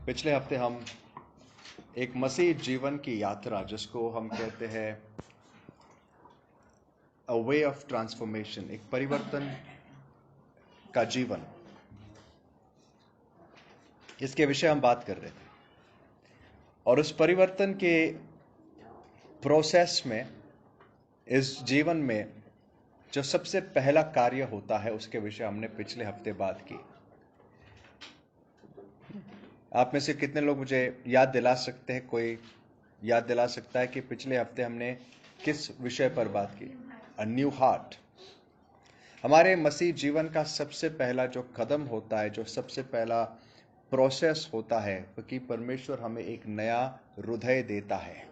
पिछले हफ्ते हम एक मसीह जीवन की यात्रा जिसको हम कहते हैं अ वे ऑफ ट्रांसफॉर्मेशन, एक परिवर्तन का जीवन, इसके विषय हम बात कर रहे थे। और उस परिवर्तन के प्रोसेस में, इस जीवन में जो सबसे पहला कार्य होता है उसके विषय हमने पिछले हफ्ते बात की। आप में से कितने लोग मुझे याद दिला सकते हैं, कोई याद दिला सकता है कि पिछले हफ्ते हमने किस विषय पर बात की? अ न्यू हार्ट। हमारे मसीह जीवन का सबसे पहला जो कदम होता है, जो सबसे पहला प्रोसेस होता है, कि परमेश्वर हमें एक नया हृदय देता है।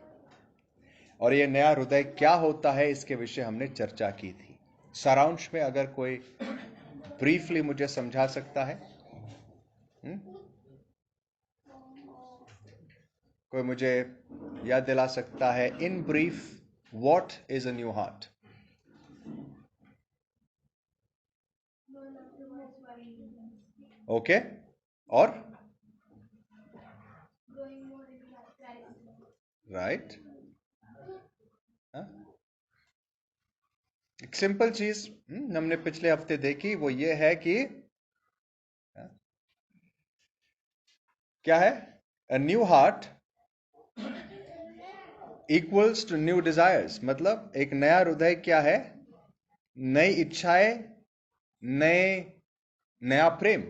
और ये नया हृदय क्या होता है, इसके विषय हमने चर्चा की थी। सारांश में अगर कोई ब्रीफली मुझे समझा सकता है? कोई मुझे याद दिला सकता है in brief, what is a new heart? Okay, और राइट, एक सिंपल चीज हमने पिछले हफ्ते देखी, वो ये है कि क्या है? A new heart equals to new desires. मतलब एक नया हृदय क्या है? नई इच्छाएं, नया प्रेम।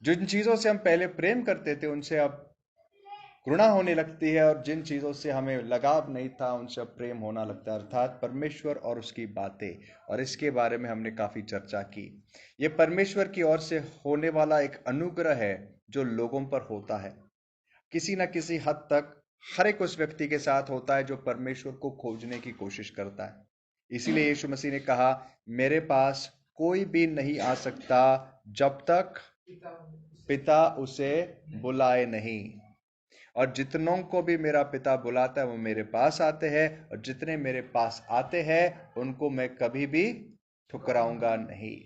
जिन चीजों से हम पहले प्रेम करते थे उनसे अब घृणा होने लगती है, और जिन चीजों से हमें लगाव नहीं था उनसे अब प्रेम होना लगता है, अर्थात परमेश्वर और उसकी बातें। और इसके बारे में हमने काफी चर्चा की। यह परमेश्वर की ओर से होने वाला एक अनुग्रह है जो लोगों पर होता है। किसी न किसी हद तक हर एक उस व्यक्ति के साथ होता है जो परमेश्वर को खोजने की कोशिश करता है। इसीलिए यीशु मसीह ने कहा, मेरे पास कोई भी नहीं आ सकता जब तक पिता उसे बुलाए नहीं। और जितनों को भी मेरा पिता बुलाता है वो मेरे पास आते हैं, और जितने मेरे पास आते हैं उनको मैं कभी भी ठुकराऊंगा नहीं।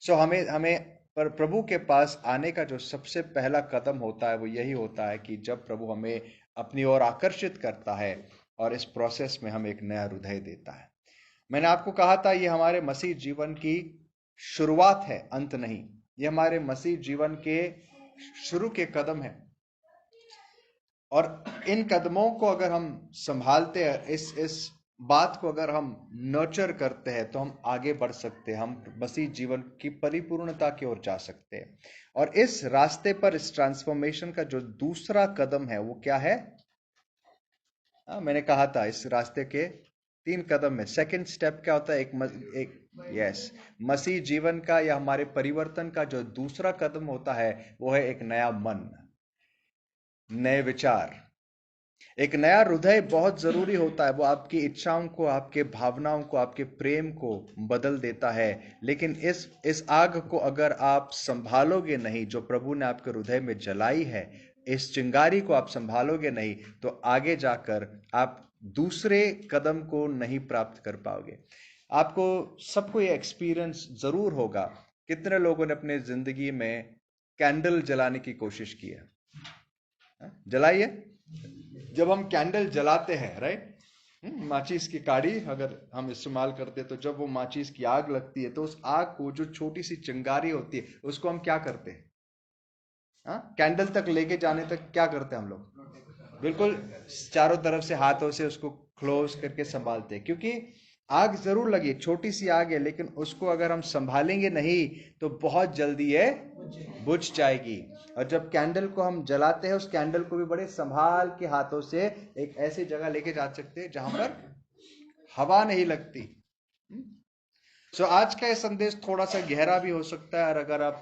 सो हमें हमें पर प्रभु के पास आने का जो सबसे पहला कदम होता है वो यही होता है कि जब प्रभु हमें अपनी ओर आकर्षित करता है और इस प्रोसेस में हमें एक नया हृदय देता है। मैंने आपको कहा था ये हमारे मसीह जीवन की शुरुआत है, अंत नहीं। ये हमारे मसीह जीवन के शुरू के कदम है, और इन कदमों को अगर हम संभालते हैं, इस बात को अगर हम नर्चर करते हैं, तो हम आगे बढ़ सकते हैं, हम मसीह जीवन की परिपूर्णता की ओर जा सकते हैं। और इस रास्ते पर, इस ट्रांसफॉर्मेशन का जो दूसरा कदम है वो क्या है? मैंने कहा था इस रास्ते के 3 कदम है। सेकंड स्टेप क्या होता है? यस, मसीह जीवन का या हमारे परिवर्तन का जो दूसरा कदम होता है वो है एक नया मन, नए विचार। एक नया हृदय बहुत जरूरी होता है। वो आपकी इच्छाओं को, आपके भावनाओं को, आपके प्रेम को बदल देता है। लेकिन इस आग को अगर आप संभालोगे नहीं, जो प्रभु ने आपके हृदय में जलाई है, इस चिंगारी को आप संभालोगे नहीं, तो आगे जाकर आप दूसरे कदम को नहीं प्राप्त कर पाओगे। आपको सबको ये एक्सपीरियंस जरूर होगा। कितने लोगों ने अपने जिंदगी में कैंडल जलाने की कोशिश की है? जलाइए। जब हम कैंडल जलाते हैं, राइट, माचिस की काड़ी अगर हम इस्तेमाल करते हैं, तो जब वो माचिस की आग लगती है तो उस आग को, जो छोटी सी चिंगारी होती है, उसको हम क्या करते हैं? कैंडल तक लेके जाने तक क्या करते हैं हम लोग? बिल्कुल चारों तरफ से हाथों से उसको क्लोज करके संभालते हैं, क्योंकि आग जरूर लगी, छोटी सी आग है, लेकिन उसको अगर हम संभालेंगे नहीं तो बहुत जल्दी ये बुझ जाएगी। और जब कैंडल को हम जलाते हैं, उस कैंडल को भी बड़े संभाल के हाथों से एक ऐसी जगह लेके जा सकते हैं जहां पर हवा नहीं लगती। सो आज का ये संदेश थोड़ा सा गहरा भी हो सकता है, और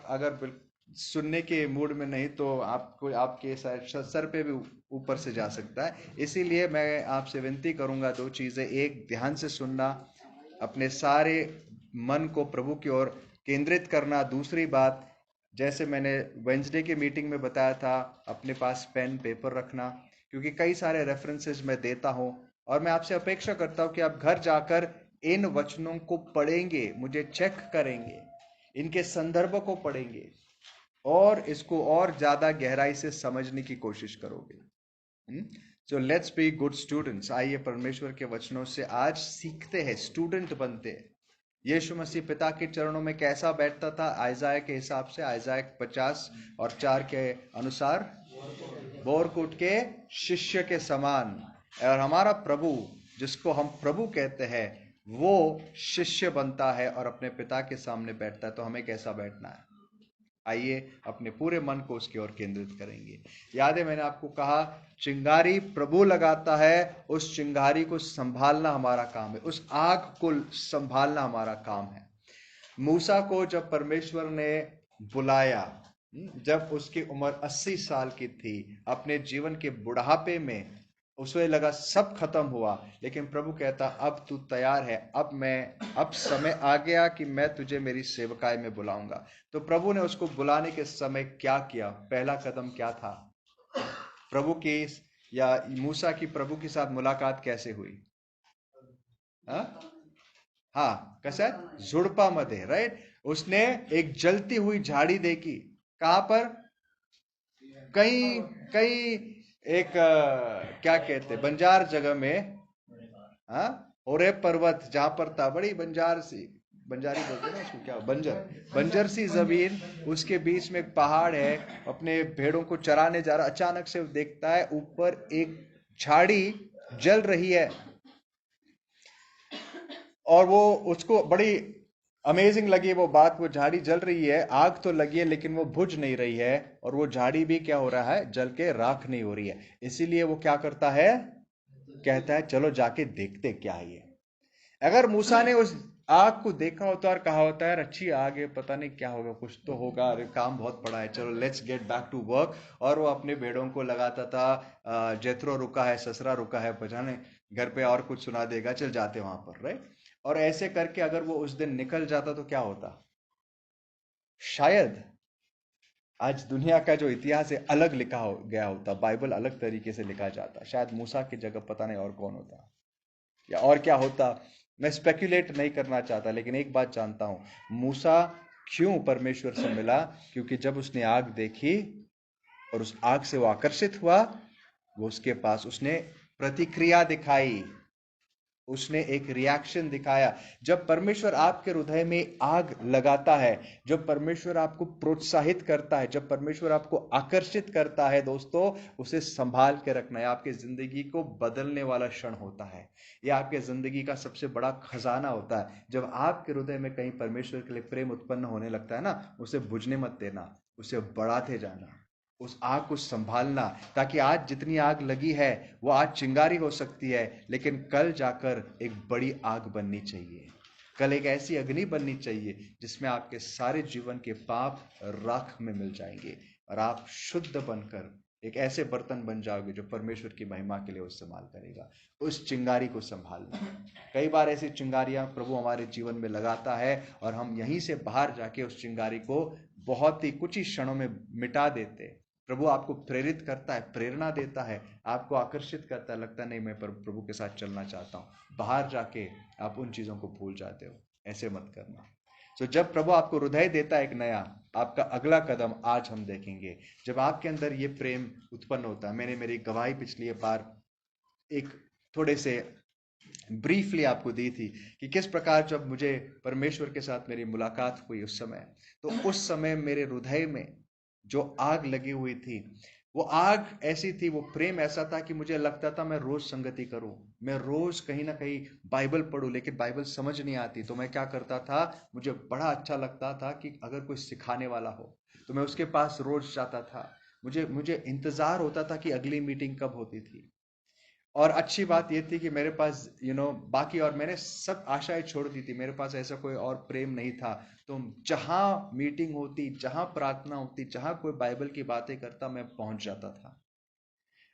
अगर सुनने के मूड में नहीं, तो आपको आपके सर पे भी ऊपर से जा सकता है। इसीलिए मैं आपसे विनती करूंगा 2 चीजें। एक, ध्यान से सुनना, अपने सारे मन को प्रभु की ओर केंद्रित करना। दूसरी बात, जैसे मैंने वेंसडे की मीटिंग में बताया था, अपने पास पेन पेपर रखना, क्योंकि कई सारे रेफरेंसेस मैं देता हूं, और मैं आपसे अपेक्षा करता हूं कि आप घर जाकर इन वचनों को पढ़ेंगे, मुझे चेक करेंगे, इनके संदर्भ को पढ़ेंगे। और इसको और ज्यादा गहराई से समझने की कोशिश करोगे। So let's be good students. आइए परमेश्वर के वचनों से आज सीखते हैं, स्टूडेंट बनते हैं। यीशु मसीह पिता के चरणों में कैसा बैठता था? आयजाया के हिसाब से, आयजाया 50:4 के अनुसार बोरकूट के शिष्य के समान। और हमारा प्रभु, जिसको हम प्रभु कहते हैं, वो शिष्य बनता है और अपने पिता के सामने बैठता है। तो हमें कैसा बैठना है? आइए अपने पूरे मन को उसकी ओर केंद्रित करेंगे। याद है मैंने आपको कहा, चिंगारी प्रभु लगाता है, उस चिंगारी को संभालना हमारा काम है, उस आग को संभालना हमारा काम है। मूसा को जब परमेश्वर ने बुलाया, जब उसकी उम्र 80 साल की थी, अपने जीवन के बुढ़ापे में उसे लगा सब खत्म हुआ, लेकिन प्रभु कहता अब तू तैयार है, अब समय आ गया कि मैं तुझे मेरी सेवकाई में बुलाऊंगा। तो प्रभु ने उसको बुलाने के समय क्या किया? पहला कदम क्या था? प्रभु की या मूसा की प्रभु के साथ मुलाकात कैसे हुई? हाँ, कैसा? जुड़पा मध्ये, राइट। उसने एक जलती हुई झाड़ी देखी। कहां पर? कहीं कहीं एक क्या कहते, बंजार जगह में, हाँ, ओरे पर्वत जहां पर था, बड़ी बंजारी बोलते हैं ना उसको, क्या, बंजर सी जमीन, उसके बीच में एक पहाड़ है, अपने भेड़ों को चराने जा रहा, अचानक से देखता है ऊपर एक झाड़ी जल रही है। और वो उसको बड़ी अमेजिंग लगी वो बात। वो झाड़ी जल रही है, आग तो लगी है लेकिन वो बुझ नहीं रही है, और वो झाड़ी भी क्या हो रहा है? जल के राख नहीं हो रही है। इसीलिए वो क्या करता है? कहता है चलो जाके देखते क्या है ये। अगर मूसा ने उस आग को देखा होता और कहा होता है अच्छी आग है, पता नहीं क्या होगा, कुछ तो होगा, अरे काम बहुत पड़ा है, चलो let's get back to work, और वो अपने भेड़ों को लगाता था, जेथरो रुका है, ससरा रुका है, बजाने घर पे और कुछ सुना देगा, चल जाते वहां पर, राइट। और ऐसे करके अगर वो उस दिन निकल जाता तो क्या होता? शायद आज दुनिया का जो इतिहास है अलग लिखा गया होता, बाइबल अलग तरीके से लिखा जाता, शायद मूसा की जगह पता नहीं और कौन होता, या और क्या होता। मैं स्पेक्युलेट नहीं करना चाहता, लेकिन एक बात जानता हूं, मूसा क्यों परमेश्वर से मिला? क्योंकि जब उसने आग देखी और उस आग से वो आकर्षित हुआ, वो उसके पास उसने प्रतिक्रिया दिखाई, उसने एक रिएक्शन दिखाया। जब परमेश्वर आपके हृदय में आग लगाता है, जब परमेश्वर आपको प्रोत्साहित करता है, जब परमेश्वर आपको आकर्षित करता है, दोस्तों, उसे संभाल के रखना है। आपके जिंदगी को बदलने वाला क्षण होता है, यह आपके जिंदगी का सबसे बड़ा खजाना होता है। जब आपके हृदय में कहीं परमेश्वर के लिए प्रेम उत्पन्न होने लगता है ना, उसे बुझने मत देना, उसे बढ़ाते जाना, उस आग को संभालना, ताकि आज जितनी आग लगी है वो आज चिंगारी हो सकती है, लेकिन कल जाकर एक बड़ी आग बननी चाहिए। कल एक ऐसी अग्नि बननी चाहिए जिसमें आपके सारे जीवन के पाप राख में मिल जाएंगे, और आप शुद्ध बनकर एक ऐसे बर्तन बन जाओगे जो परमेश्वर की महिमा के लिए इस्तेमाल करेगा। उस चिंगारी को संभालना। कई बार ऐसी चिंगारियां प्रभु हमारे जीवन में लगाता है, और हम यहीं से बाहर जाके उस चिंगारी को बहुत ही कुछ ही क्षणों में मिटा देते हैं। प्रभु आपको प्रेरित करता है, प्रेरणा देता है, आपको आकर्षित करता है, लगता नहीं मैं प्रभु के साथ चलना चाहता हूँ, बाहर जाके आप उन चीजों को भूल जाते हो। ऐसे मत करना। तो जब प्रभु आपको हृदय देता है एक नया, आपका अगला कदम आज हम देखेंगे। जब आपके अंदर ये प्रेम उत्पन्न होता है, मैंने मेरी गवाही पिछली बार एक थोड़े से ब्रीफली आपको दी थी कि किस प्रकार जब मुझे परमेश्वर के साथ मेरी मुलाकात हुई उस समय, तो उस समय मेरे हृदय में जो आग लगी हुई थी, वो आग ऐसी थी, वो प्रेम ऐसा था कि मुझे लगता था मैं रोज संगति करूं, मैं रोज कहीं ना कहीं बाइबल पढूं, लेकिन बाइबल समझ नहीं आती। तो मैं क्या करता था, मुझे बड़ा अच्छा लगता था कि अगर कोई सिखाने वाला हो तो मैं उसके पास रोज जाता था। मुझे मुझे इंतजार होता था कि अगली मीटिंग कब होती थी। और अच्छी बात यह थी कि मेरे पास बाकी, और मैंने सब आशाएं छोड़ दी थी, मेरे पास ऐसा कोई और प्रेम नहीं था। तो जहां मीटिंग होती, जहां प्रार्थना होती, जहां कोई बाइबल की बातें करता, मैं पहुंच जाता था।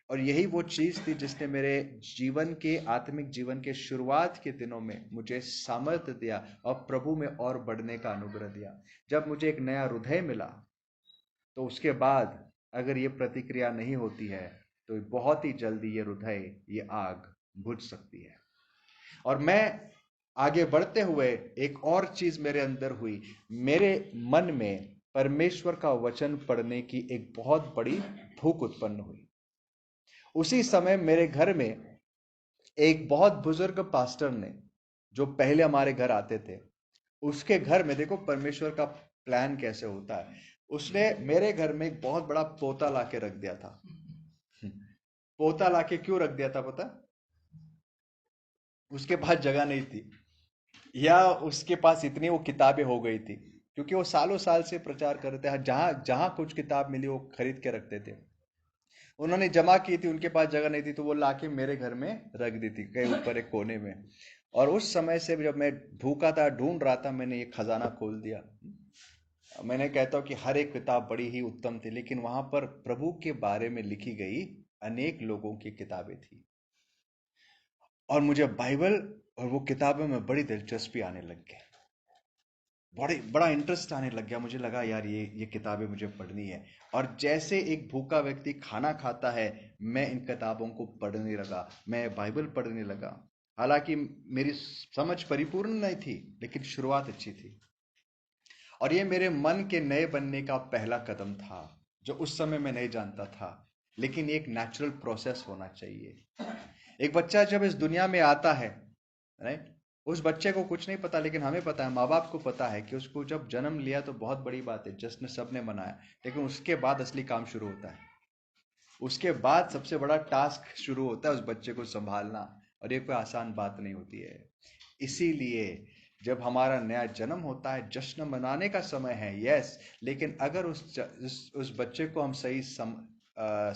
और यही वो चीज थी जिसने मेरे जीवन के, आत्मिक जीवन के शुरुआत के दिनों में मुझे सामर्थ्य दिया और प्रभु में और बढ़ने का अनुग्रह दिया। जब मुझे एक नया हृदय मिला, तो उसके बाद अगर ये प्रतिक्रिया नहीं होती है, तो बहुत ही जल्दी ये हृदय, ये आग बुझ सकती है। और मैं आगे बढ़ते हुए एक और चीज मेरे अंदर हुई, मेरे मन में परमेश्वर का वचन पढ़ने की एक बहुत बड़ी भूख उत्पन्न हुई। उसी समय मेरे घर में एक बहुत बुजुर्ग पास्टर ने, जो पहले हमारे घर आते थे, उसके घर में देखो परमेश्वर का प्लान कैसे होता है। उसने मेरे घर में एक बहुत बड़ा पोता लाके रख दिया था। पोता लाके क्यों रख दिया था पता? उसके पास जगह नहीं थी, या उसके पास इतनी वो किताबें हो गई थी, क्योंकि वो सालों साल से प्रचार कर रहे थे। जहां जहां कुछ किताब मिली वो खरीद के रखते थे। उन्होंने जमा की थी, उनके पास जगह नहीं थी, तो वो लाके मेरे घर में रख दी थी, कहीं ऊपर एक कोने में। और उस समय से जब मैं भूखा था, ढूंढ रहा था, मैंने ये खजाना खोल दिया। मैंने कहता हूँ कि हर एक किताब बड़ी ही उत्तम थी, लेकिन वहां पर प्रभु के बारे में लिखी गई अनेक लोगों की किताबें थी। और मुझे बाइबल और वो किताबों में बड़ी दिलचस्पी आने लग गई, बड़ा इंटरेस्ट आने लग गया। मुझे लगा यार ये किताबें मुझे पढ़नी है। और जैसे एक भूखा व्यक्ति खाना खाता है, मैं इन किताबों को पढ़ने लगा, मैं बाइबल पढ़ने लगा। हालांकि मेरी समझ परिपूर्ण नहीं थी, लेकिन शुरुआत अच्छी थी। और ये मेरे मन के नए बनने का पहला कदम था, जो उस समय मैं नहीं जानता था। लेकिन एक नेचुरल प्रोसेस होना चाहिए। एक बच्चा जब इस दुनिया में आता है, राइट, उस बच्चे को कुछ नहीं पता, लेकिन हमें पता है, माँ बाप को पता है कि उसको जब जन्म लिया तो बहुत बड़ी बात है, जश्न सबने मनाया। लेकिन उसके बाद असली काम शुरू होता है। उसके बाद सबसे बड़ा टास्क शुरू होता है, उस बच्चे को संभालना। और ये कोई आसान बात नहीं होती है। इसीलिए जब हमारा नया जन्म होता है, जश्न मनाने का समय है, यस। लेकिन अगर उस बच्चे को हम सही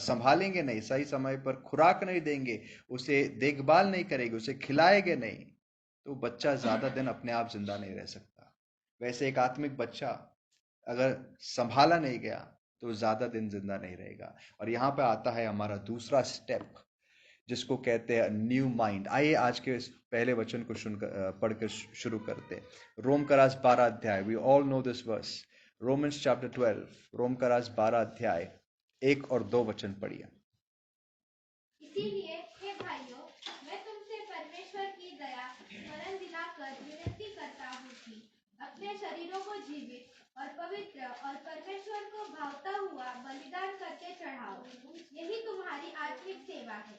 संभालेंगे नहीं, सही समय पर खुराक नहीं देंगे, उसे देखभाल नहीं करेंगे, उसे खिलाएंगे नहीं, तो बच्चा ज्यादा दिन अपने आप जिंदा नहीं रह सकता। वैसे एक आत्मिक बच्चा अगर संभाला नहीं गया तो ज्यादा दिन जिंदा नहीं रहेगा। और यहाँ पे आता है हमारा दूसरा स्टेप, जिसको कहते हैं न्यू माइंड। आइए आज के इस पहले वचन को पढ़कर शुरू करते हैं। रोम का राज 12 अध्याय, we all know this verse, Romans chapter 12, Rome का राज 12 अध्याय 1 और 2 वचन पढ़िए। इसीलिए हे भाइयों, मैं तुमसे परमेश्वर की दया स्मरण दिलाकर विनती करता हूँ कि अपने शरीरों को जीवित और पवित्र और परमेश्वर को भावता हुआ बलिदान करके चढ़ाओ। यही तुम्हारी आत्मिक सेवा है।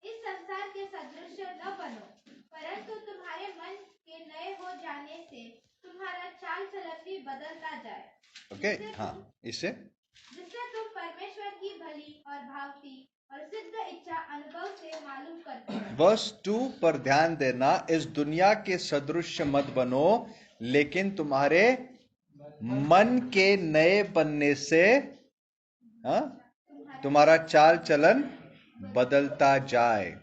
इस संसार के सदृश न बनो, परंतु तुम्हारे मन के नए हो जाने से तुम्हारा चाल चलन भी बदलता जाए, ओके, हाँ, इससे जिससे तुम परमेश्वर की भली और भावती और सिद्ध इच्छा अनुभव से मालूम करते हो। वर्स 2 पर ध्यान देना, इस दुनिया के सदृश मत बनो, लेकिन तुम्हारे मन के नए बनने से तुम्हारा चाल चलन बदलता जाए,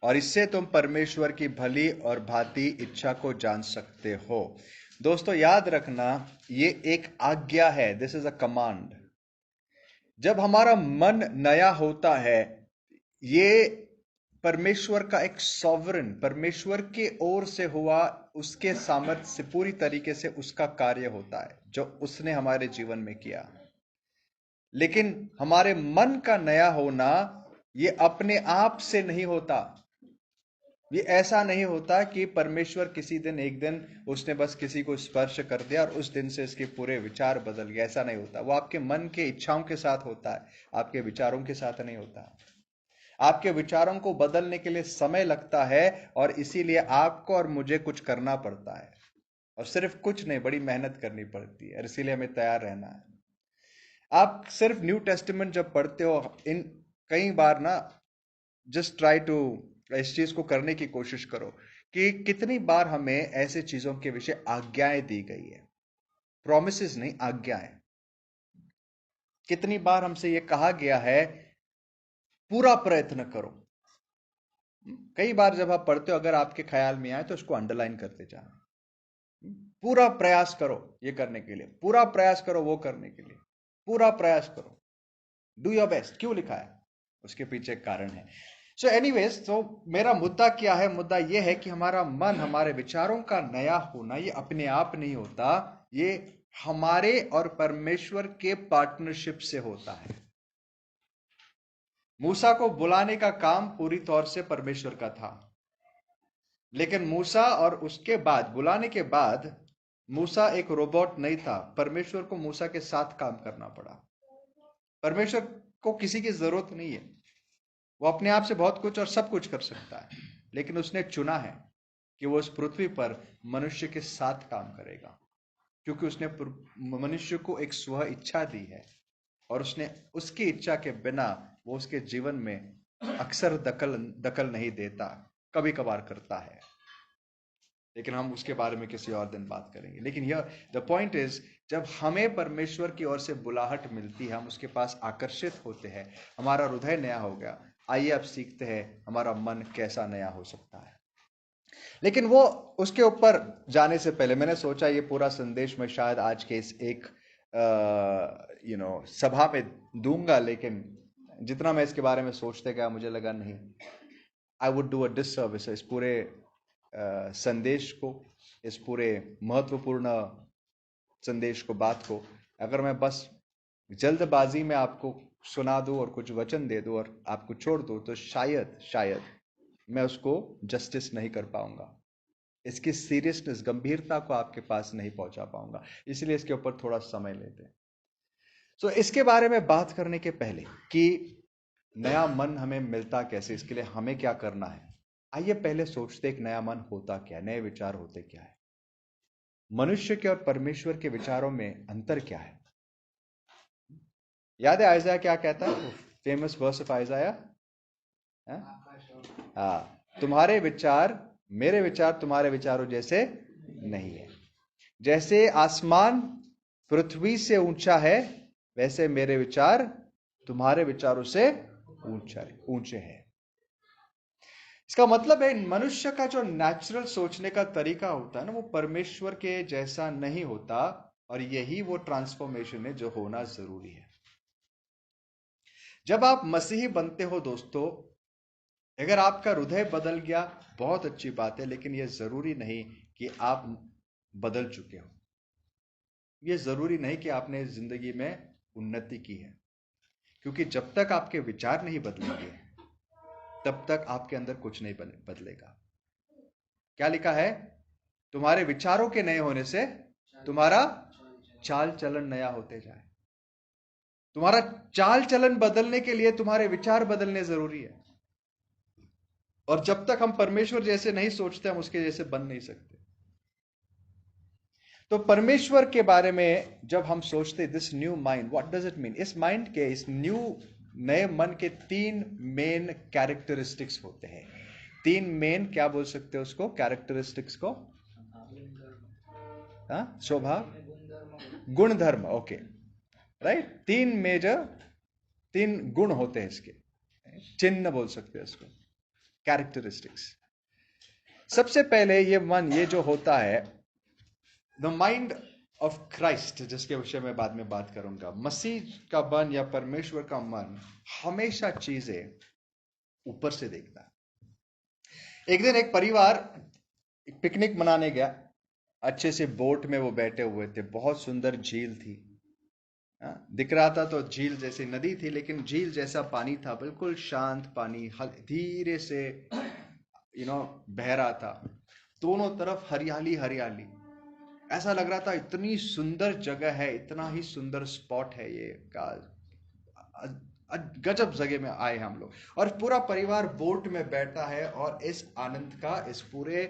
और इससे तुम परमेश्वर की भली और भांति इच्छा को जान सकते हो। दोस्तों याद रखना, ये एक आज्ञा है, दिस इज अ कमांड। जब हमारा मन नया होता है, ये परमेश्वर का एक सॉवरन, परमेश्वर के ओर से हुआ, उसके सामर्थ्य से पूरी तरीके से उसका कार्य होता है जो उसने हमारे जीवन में किया। लेकिन हमारे मन का नया होना ये अपने आप से नहीं होता। ये ऐसा नहीं होता कि परमेश्वर किसी दिन एक दिन उसने बस किसी को स्पर्श कर दिया और उस दिन से इसके पूरे विचार बदल गए, ऐसा नहीं होता। वो आपके मन के इच्छाओं के साथ होता है, आपके विचारों के साथ नहीं होता। आपके विचारों को बदलने के लिए समय लगता है, और इसीलिए आपको और मुझे कुछ करना पड़ता है। और सिर्फ कुछ नहीं, बड़ी मेहनत करनी पड़ती है, और इसीलिए हमें तैयार रहना है। आप सिर्फ न्यू टेस्टिमेंट जब पढ़ते हो, इन कई बार ना, जस्ट ट्राई टू, इस चीज को करने की कोशिश करो कि कितनी बार हमें ऐसे चीजों के विषय आज्ञाएं दी गई है, प्रॉमिसेस नहीं, आज्ञाएं। कितनी बार हमसे यह कहा गया है पूरा प्रयत्न करो। कई बार जब आप पढ़ते हो, अगर आपके ख्याल में आए तो उसको अंडरलाइन करते जाना। पूरा प्रयास करो ये करने के लिए, पूरा प्रयास करो वो करने के लिए, पूरा प्रयास करो, डू योर बेस्ट। क्यों लिखा है? उसके पीछे एक कारण है। सो एनीवेज, तो मेरा मुद्दा क्या है? मुद्दा यह है कि हमारा मन, हमारे विचारों का नया होना ये अपने आप नहीं होता, ये हमारे और परमेश्वर के पार्टनरशिप से होता है। मूसा को बुलाने का काम पूरी तौर से परमेश्वर का था, लेकिन मूसा और उसके बाद, बुलाने के बाद, मूसा एक रोबोट नहीं था, परमेश्वर को मूसा के साथ काम करना पड़ा। परमेश्वर को किसी की जरूरत नहीं है, वो अपने आप से बहुत कुछ और सब कुछ कर सकता है, लेकिन उसने चुना है कि वो उस पृथ्वी पर मनुष्य के साथ काम करेगा, क्योंकि उसने मनुष्य को एक स्व इच्छा दी है, और उसने उसकी इच्छा के बिना वो उसके जीवन में अक्सर दखल दखल नहीं देता, कभी कभार करता है, लेकिन हम उसके बारे में किसी और दिन बात करेंगे। लेकिन यह द पॉइंट इज, जब हमें परमेश्वर की ओर से बुलाहट मिलती है, हम उसके पास आकर्षित होते हैं, हमारा हृदय नया हो गया। आइए अब सीखते हैं हमारा मन कैसा नया हो सकता है। लेकिन वो उसके ऊपर जाने से पहले मैंने सोचा ये पूरा संदेश मैं शायद आज के इस एक सभा में दूंगा, लेकिन जितना मैं इसके बारे में सोचते गया मुझे लगा नहीं, I would do a disservice इस पूरे संदेश को, इस पूरे महत्वपूर्ण संदेश को, बात को, अगर मैं बस जल्दबाजी में आपको सुना दूं और कुछ वचन दे दूं और आपको छोड़ दूं, तो शायद शायद मैं उसको जस्टिस नहीं कर पाऊंगा, इसकी सीरियसनेस, गंभीरता को आपके पास नहीं पहुंचा पाऊंगा। इसलिए इसके ऊपर थोड़ा समय लेते हैं। तो इसके बारे में बात करने के पहले कि नया मन हमें मिलता कैसे, इसके लिए हमें क्या करना है, आइए पहले सोचते एक नया मन होता क्या, नए विचार होते क्या है, मनुष्य के और परमेश्वर के विचारों में अंतर क्या है। याद है आयजाया क्या कहता है, फेमस वर्स ऑफ आयजाया, हाँ, तुम्हारे विचार मेरे विचार तुम्हारे विचारों जैसे नहीं है, जैसे आसमान पृथ्वी से ऊंचा है वैसे मेरे विचार तुम्हारे विचारों से ऊंचे हैं। इसका मतलब है मनुष्य का जो नेचुरल सोचने का तरीका होता है ना, वो परमेश्वर के जैसा नहीं होता, और यही वो ट्रांसफॉर्मेशन है जो होना जरूरी है। जब आप मसीही बनते हो दोस्तों, अगर आपका हृदय बदल गया बहुत अच्छी बात है, लेकिन यह जरूरी नहीं कि आप बदल चुके हो, यह जरूरी नहीं कि आपने जिंदगी में उन्नति की है, क्योंकि जब तक आपके विचार नहीं बदलेंगे तब तक आपके अंदर कुछ नहीं बदलेगा। क्या लिखा है, तुम्हारे विचारों के नए होने से तुम्हारा चाल चलन नया होते जाए। तुम्हारा चाल चलन बदलने के लिए तुम्हारे विचार बदलने जरूरी है, और जब तक हम परमेश्वर जैसे नहीं सोचते हम उसके जैसे बन नहीं सकते। तो परमेश्वर के बारे में जब हम सोचते this new mind, what does it mean, इस माइंड के, इस नए मन के तीन मेन कैरेक्टरिस्टिक्स होते हैं। तीन मेन, क्या बोल सकते हो उसको, कैरेक्टरिस्टिक्स को, हाँ, स्वभाव, गुण धर्म, ओके, राइट। तीन मेजर, तीन गुण होते हैं इसके, चिन्ह बोल सकते हैं इसको, कैरेक्टरिस्टिक्स। सबसे पहले ये मन, ये जो होता है द माइंड ऑफ क्राइस्ट, जिसके विषय में बाद में बात करूंगा, मसीह का मन या परमेश्वर का मन हमेशा चीजें ऊपर से देखता है। एक दिन एक परिवार पिकनिक मनाने गया, अच्छे से बोट में वो बैठे हुए थे, बहुत सुंदर झील थी, दिख रहा था तो झील जैसी नदी थी, लेकिन झील जैसा पानी था, बिल्कुल शांत पानी, धीरे से बह रहा था, दोनों तरफ हरियाली हरियाली, ऐसा लग रहा था इतनी सुंदर जगह है, इतना ही सुंदर स्पॉट है ये का, गजब जगह में आए हम लोग, और पूरा परिवार बोट में बैठा है और इस आनंद का, इस पूरे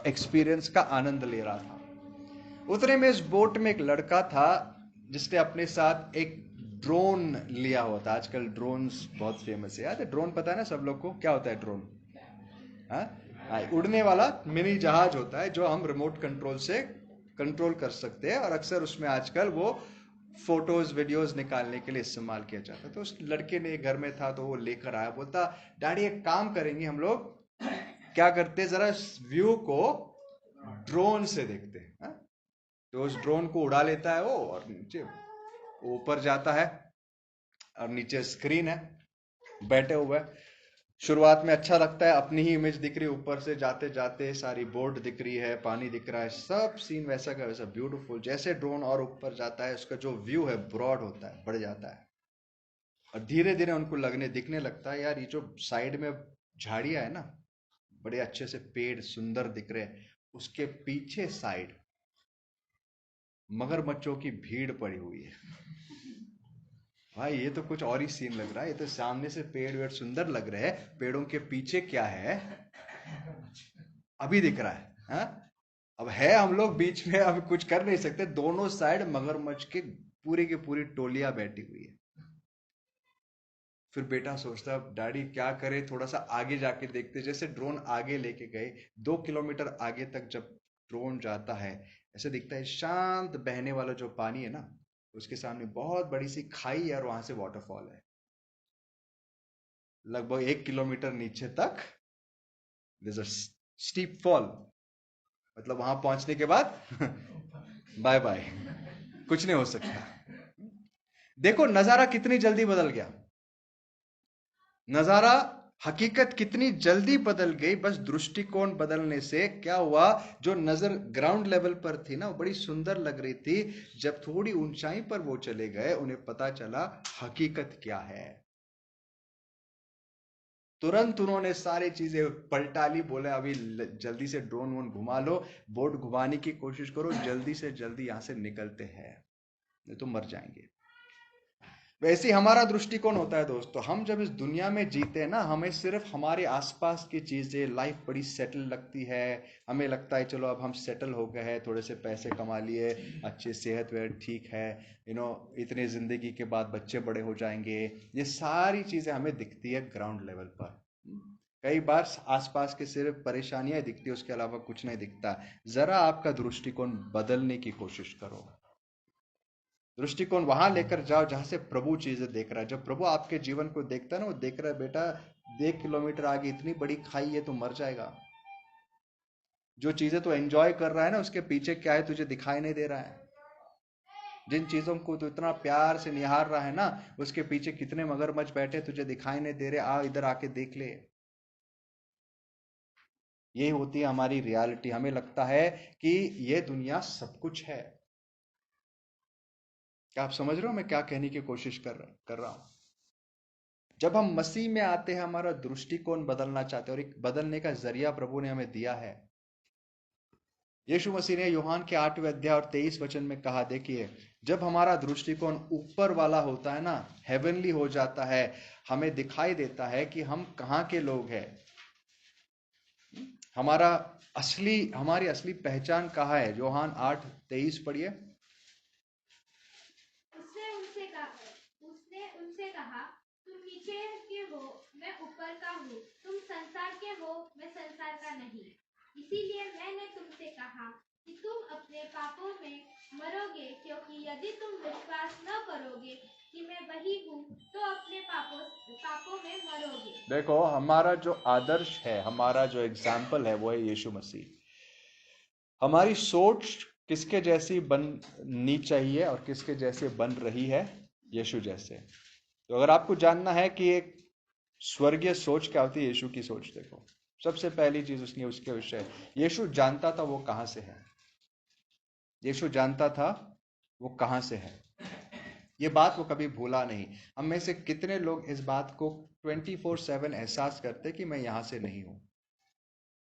एक्सपीरियंस का आनंद ले रहा था। उतने में इस बोट में एक लड़का था जिसने अपने साथ एक ड्रोन लिया हुआ था। आजकल ड्रोन्स बहुत फेमस है, याद है ड्रोन, पता है ना सब लोग को क्या होता है ड्रोन, हाँ, उड़ने वाला मिनी जहाज होता है जो हम रिमोट कंट्रोल से कंट्रोल कर सकते हैं, और अक्सर उसमें आजकल वो फोटोज वीडियोस निकालने के लिए इस्तेमाल किया जाता है। तो उस लड़के ने घर में था तो वो लेकर आया, बोलता डैडी एक काम करेंगे हम लोग, क्या करते जरा व्यू को ड्रोन से देखते हैं, हाँ? तो उस ड्रोन को उड़ा लेता है वो, और नीचे ऊपर जाता है और नीचे स्क्रीन है, बैठे हुए। शुरुआत में अच्छा लगता है, अपनी ही इमेज दिख रही है ऊपर से, जाते जाते सारी बोर्ड दिख रही है, पानी दिख रहा है, सब सीन वैसा का वैसा ब्यूटीफुल। जैसे ड्रोन और ऊपर जाता है उसका जो व्यू है ब्रॉड होता है, बढ़ जाता है, और धीरे धीरे उनको दिखने लगता है यार ये जो साइड में झाड़ियां है ना, बड़े अच्छे से पेड़ सुंदर दिख रहे हैं, उसके पीछे साइड मगरमच्छों की भीड़ पड़ी हुई है। भाई ये तो कुछ और ही सीन लग रहा है। ये तो सामने से पेड़ वेड़ सुंदर लग रहे हैं, पेड़ों के पीछे क्या है अभी दिख रहा है, हाँ? अब है हम लोग बीच में, अब कुछ कर नहीं सकते। दोनों साइड मगरमच्छ के पूरी की पूरी टोलियां बैठी हुई है। फिर बेटा सोचता है डैडी क्या करे, थोड़ा सा आगे जाके देखते। जैसे ड्रोन आगे लेके गए, 2 किलोमीटर आगे तक जब ड्रोन जाता है, ऐसे दिखता है शांत बहने वाला जो पानी है ना, उसके सामने बहुत बड़ी सी खाई है और वहां से वाटरफॉल है। लगभग 1 किलोमीटर नीचे तक स्टीप फॉल, मतलब वहां पहुंचने के बाद बाय बाय, कुछ नहीं हो सकता। देखो नजारा कितनी जल्दी बदल गया। नजारा, हकीकत कितनी जल्दी बदल गई बस दृष्टिकोण बदलने से। क्या हुआ, जो नजर ग्राउंड लेवल पर थी ना, वो बड़ी सुंदर लग रही थी। जब थोड़ी ऊंचाई पर वो चले गए, उन्हें पता चला हकीकत क्या है। तुरंत उन्होंने सारी चीजें पलटा ली। बोले अभी जल्दी से ड्रोन वोन घुमा लो, बोट घुमाने की कोशिश करो, जल्दी से जल्दी यहां से निकलते हैं, नहीं तो मर जाएंगे। वैसे ही हमारा दृष्टिकोण होता है दोस्तों। हम जब इस दुनिया में जीते हैं ना, हमें सिर्फ हमारे आसपास की चीजें, लाइफ बड़ी सेटल लगती है। हमें लगता है चलो अब हम सेटल हो गए हैं, थोड़े से पैसे कमा लिए, अच्छी सेहत वेहत ठीक है, इतने जिंदगी के बाद बच्चे बड़े हो जाएंगे। ये सारी चीजें हमें दिखती है ग्राउंड लेवल पर। कई बार आसपास के सिर्फ परेशानियां दिखती है, उसके अलावा कुछ नहीं दिखता। जरा आपका दृष्टिकोण बदलने की कोशिश करो। दृष्टिकोण वहां लेकर जाओ जहां से प्रभु चीजें देख रहा है। जब प्रभु आपके जीवन को देखता है ना, वो देख रहा है बेटा 1 किलोमीटर आगे इतनी बड़ी खाई है, तो मर जाएगा। जो चीजें तो एंजॉय कर रहा है ना, उसके पीछे क्या है तुझे दिखाई नहीं दे रहा है। जिन चीजों को तो इतना प्यार से निहार रहा है ना, उसके पीछे कितने मगरमच्छ बैठे तुझे दिखाई नहीं दे रहे। आ इधर आके देख ले। ये होती है हमारी रियलिटी। हमें लगता है कि ये दुनिया सब कुछ है। क्या आप समझ रहे हो मैं क्या कहने की कोशिश कर रहा हूं? जब हम मसीह में आते हैं, हमारा दृष्टिकोण बदलना चाहते हैं, और एक बदलने का जरिया प्रभु ने हमें दिया है। यीशु मसीह ने यूहान के 8वें अध्याय और 23 वचन में कहा, देखिए जब हमारा दृष्टिकोण ऊपर वाला होता है ना, हेवनली हो जाता है, हमें दिखाई देता है कि हम कहाँ के लोग हैं। हमारा हमारी असली पहचान कहाँ है। यूहान 8:23 पढ़िए। उसने उनसे कहा, तुम नीचे के हो, मैं ऊपर का हूँ। तुम संसार के हो, मैं संसार का नहीं। इसीलिए मैंने तुमसे कहा कि तुम अपने पापों में मरोगे, क्योंकि यदि तुम विश्वास न करोगे कि मैं वही हूँ, तो अपने पापों में मरोगे। देखो हमारा जो आदर्श है, हमारा जो एग्जाम्पल है, वो है यीशु मसीह। हमारी सोच किसके जैसी बननी चाहिए और किसके जैसे बन रही है? यीशु जैसे। तो अगर आपको जानना है कि एक स्वर्गीय सोच क्या होती है, यीशु की सोच देखो। सबसे पहली चीज उसने उसके विषय, यीशु जानता था वो कहां से है। यीशु जानता था वो कहां से है। ये बात वो कभी भूला नहीं। हम में से कितने लोग इस बात को 24/7 एहसास करते कि मैं यहां से नहीं हूं,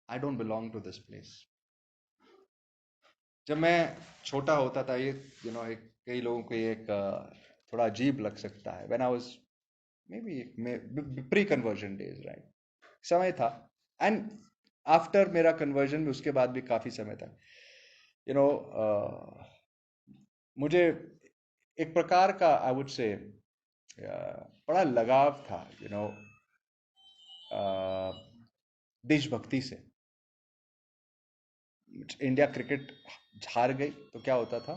I don't belong to this place. जब मैं छोटा होता था, ये एक कई लोगों को ये एक थोड़ा अजीब लग सकता है। When I was may be pre conversion days, right, समय था। एंड आफ्टर मेरा कन्वर्जन भी, उसके बाद भी काफी समय तक यू नो मुझे एक प्रकार का आई वुड से बड़ा लगाव था देशभक्ति से। इंडिया क्रिकेट हार गई तो क्या होता था,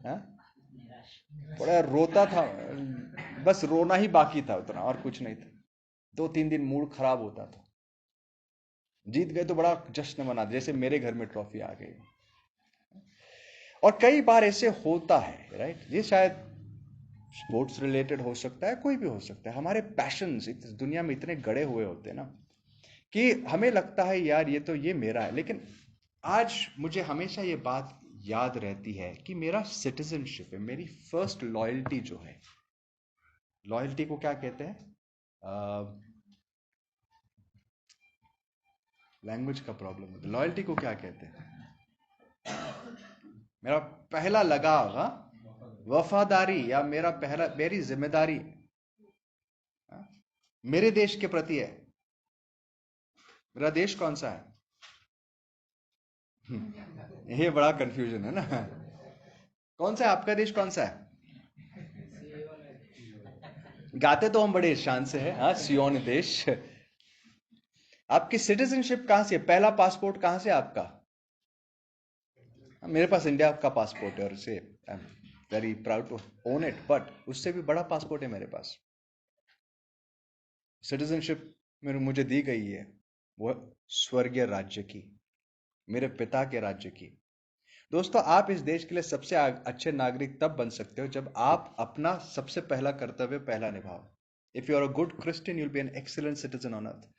हाँ? बड़ा रोता था। बस रोना ही बाकी था, उतना और कुछ नहीं था। 2-3 दिन मूड खराब होता था। जीत गए तो बड़ा जश्न मना, जैसे मेरे घर में ट्रॉफी आ गई। और कई बार ऐसे होता है, राइट। ये शायद स्पोर्ट्स रिलेटेड हो सकता है, कोई भी हो सकता है। हमारे पैशंस इस दुनिया में इतने गड़े हुए होते हैं ना, कि हमें लगता है यार ये मेरा है। लेकिन आज मुझे हमेशा ये बात याद रहती है कि मेरा सिटीजनशिप है, मेरी फर्स्ट लॉयल्टी जो है। लॉयल्टी को क्या कहते हैं? लैंग्वेज का प्रॉब्लम होता है। लॉयल्टी को क्या कहते हैं? मेरा पहला लगाव, वफादारी या मेरी जिम्मेदारी मेरे देश के प्रति है। मेरा देश कौन सा है? ये बड़ा कंफ्यूजन है ना। कौन सा है आपका देश? कौन सा है? गाते तो हम बड़े शान से है, हाँ, सियोन देश। आपकी सिटीजनशिप कहां से? पहला पासपोर्ट कहां से आपका? मेरे पास इंडिया का पासपोर्ट है और उसे I am very proud to own it, but उससे भी बड़ा पासपोर्ट है मेरे पास। सिटीजनशिप मेरे मुझे दी गई है वो स्वर्गीय राज्य की, मेरे पिता के राज्य की। दोस्तों, आप इस देश के लिए सबसे अच्छे नागरिक तब बन सकते हो जब आप अपना सबसे पहला कर्तव्य पहला निभाओ। If you are a good Christian, you will be an excellent citizen on earth.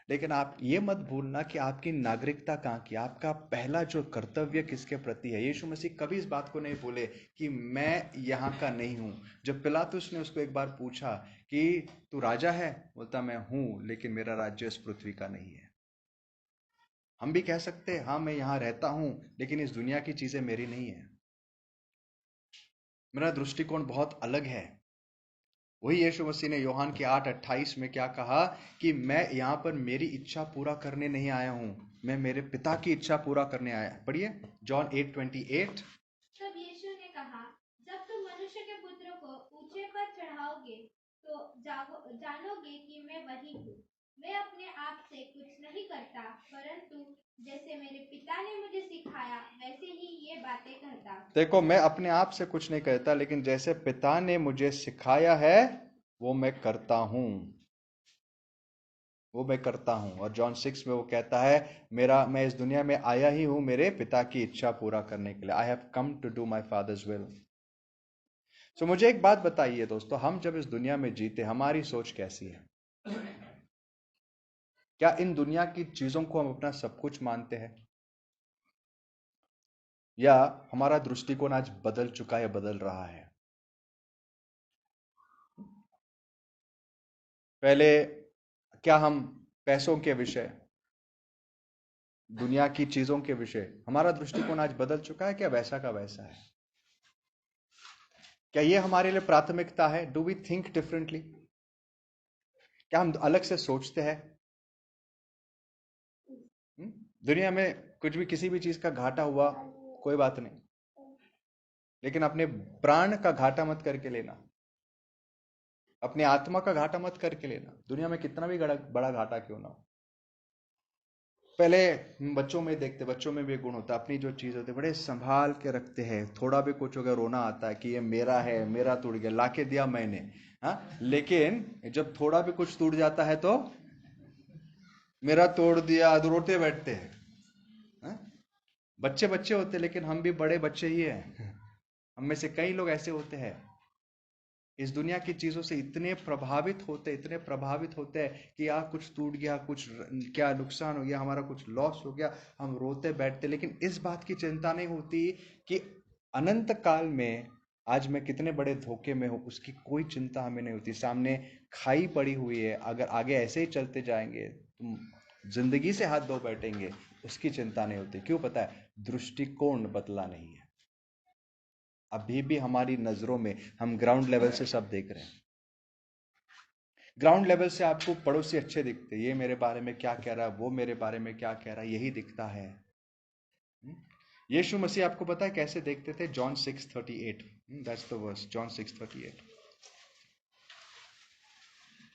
लेकिन आप ये मत भूलना कि आपकी नागरिकता कहाँ की, आपका पहला जो कर्तव्य किसके प्रति है। यीशु मसीह कभी इस बात को नहीं बोले कि मैं यहाँ का नहीं हूं। जब पिलातुस ने उसको एक बार पूछा कि तू राजा है, बोलता मैं हूं, लेकिन मेरा राज्य इस पृथ्वी का नहीं है। हम भी कह सकते हैं हाँ मैं यहां रहता हूं, लेकिन इस दुनिया की चीजें मेरी नहीं है। मेरा दृष्टिकोण बहुत अलग है। वही यीशु मसीह ने यूहन्ना के 8:28 में क्या कहा कि मैं यहाँ पर मेरी इच्छा पूरा करने नहीं आया हूँ, मैं मेरे पिता की इच्छा पूरा करने आया। पढ़िए जॉन 8:28। तब यीशु ने कहा, जब तुम मनुष्य के पुत्र को ऊंचे पर चढ़ाओगे तो जानोगे कि मैं वही हूँ। मैं अपने आप से कुछ नहीं करता, परंतु जैसे मेरे पिता ने मुझे सिखाया वैसे ही ये बातें कहता। देखो, मैं अपने आप से कुछ नहीं करता, लेकिन जैसे पिता ने मुझे सिखाया है वो मैं करता हूं, वो मैं करता हूं। और जॉन 6 में वो कहता है मैं इस दुनिया में आया ही हूं मेरे पिता की इच्छा पूरा करने के लिए। I have come to do my father's will. So मुझे एक बात बताइए दोस्तों, हम जब इस दुनिया में जीते हमारी सोच कैसी है? क्या इन दुनिया की चीजों को हम अपना सब कुछ मानते हैं, या हमारा दृष्टिकोण आज बदल चुका है, बदल रहा है? पहले क्या हम पैसों के विषय, दुनिया की चीजों के विषय, हमारा दृष्टिकोण आज बदल चुका है क्या वैसा का वैसा है? क्या ये हमारे लिए प्राथमिकता है? Do we think differently? क्या हम अलग से सोचते हैं? दुनिया में कुछ भी, किसी भी चीज का घाटा हुआ कोई बात नहीं, लेकिन अपने प्राण का घाटा मत करके लेना, अपनी आत्मा का घाटा मत करके लेना, दुनिया में कितना भी बड़ा घाटा क्यों ना हो। पहले बच्चों में देखते, बच्चों में भी गुण होता है, अपनी जो चीज होती है बड़े संभाल के रखते हैं। थोड़ा भी कुछ हो गया रोना आता है कि ये मेरा है, मेरा टूट गया, लाके दिया मैंने, हाँ। लेकिन जब थोड़ा भी कुछ टूट जाता है तो मेरा तोड़ दिया, रोते बैठते हैं, हाँ? बच्चे बच्चे होते हैं, लेकिन हम भी बड़े बच्चे ही हैं। हम में से कई लोग ऐसे होते हैं, इस दुनिया की चीजों से इतने प्रभावित होते हैं कि यार कुछ टूट गया, कुछ क्या नुकसान हो गया, हमारा कुछ लॉस हो गया, हम रोते बैठते, लेकिन इस बात की चिंता नहीं होती कि अनंत काल में आज मैं कितने बड़े धोखे में हूं, उसकी कोई चिंता हमें नहीं होती। सामने खाई पड़ी हुई है, अगर आगे ऐसे ही चलते जाएंगे तुम जिंदगी से हाथ धो बैठेंगे, उसकी चिंता नहीं होती। क्यों? पता है, दृष्टिकोण बदला नहीं है। अभी भी हमारी नजरों में हम ग्राउंड लेवल से सब देख रहे हैं। ग्राउंड लेवल से आपको पड़ोसी अच्छे दिखते, ये मेरे बारे में क्या कह रहा है, वो मेरे बारे में क्या कह रहा है, यही दिखता है। यीशु मसीह आपको पता है कैसे देखते थे? John 6:38, that's the verse, John 6:38।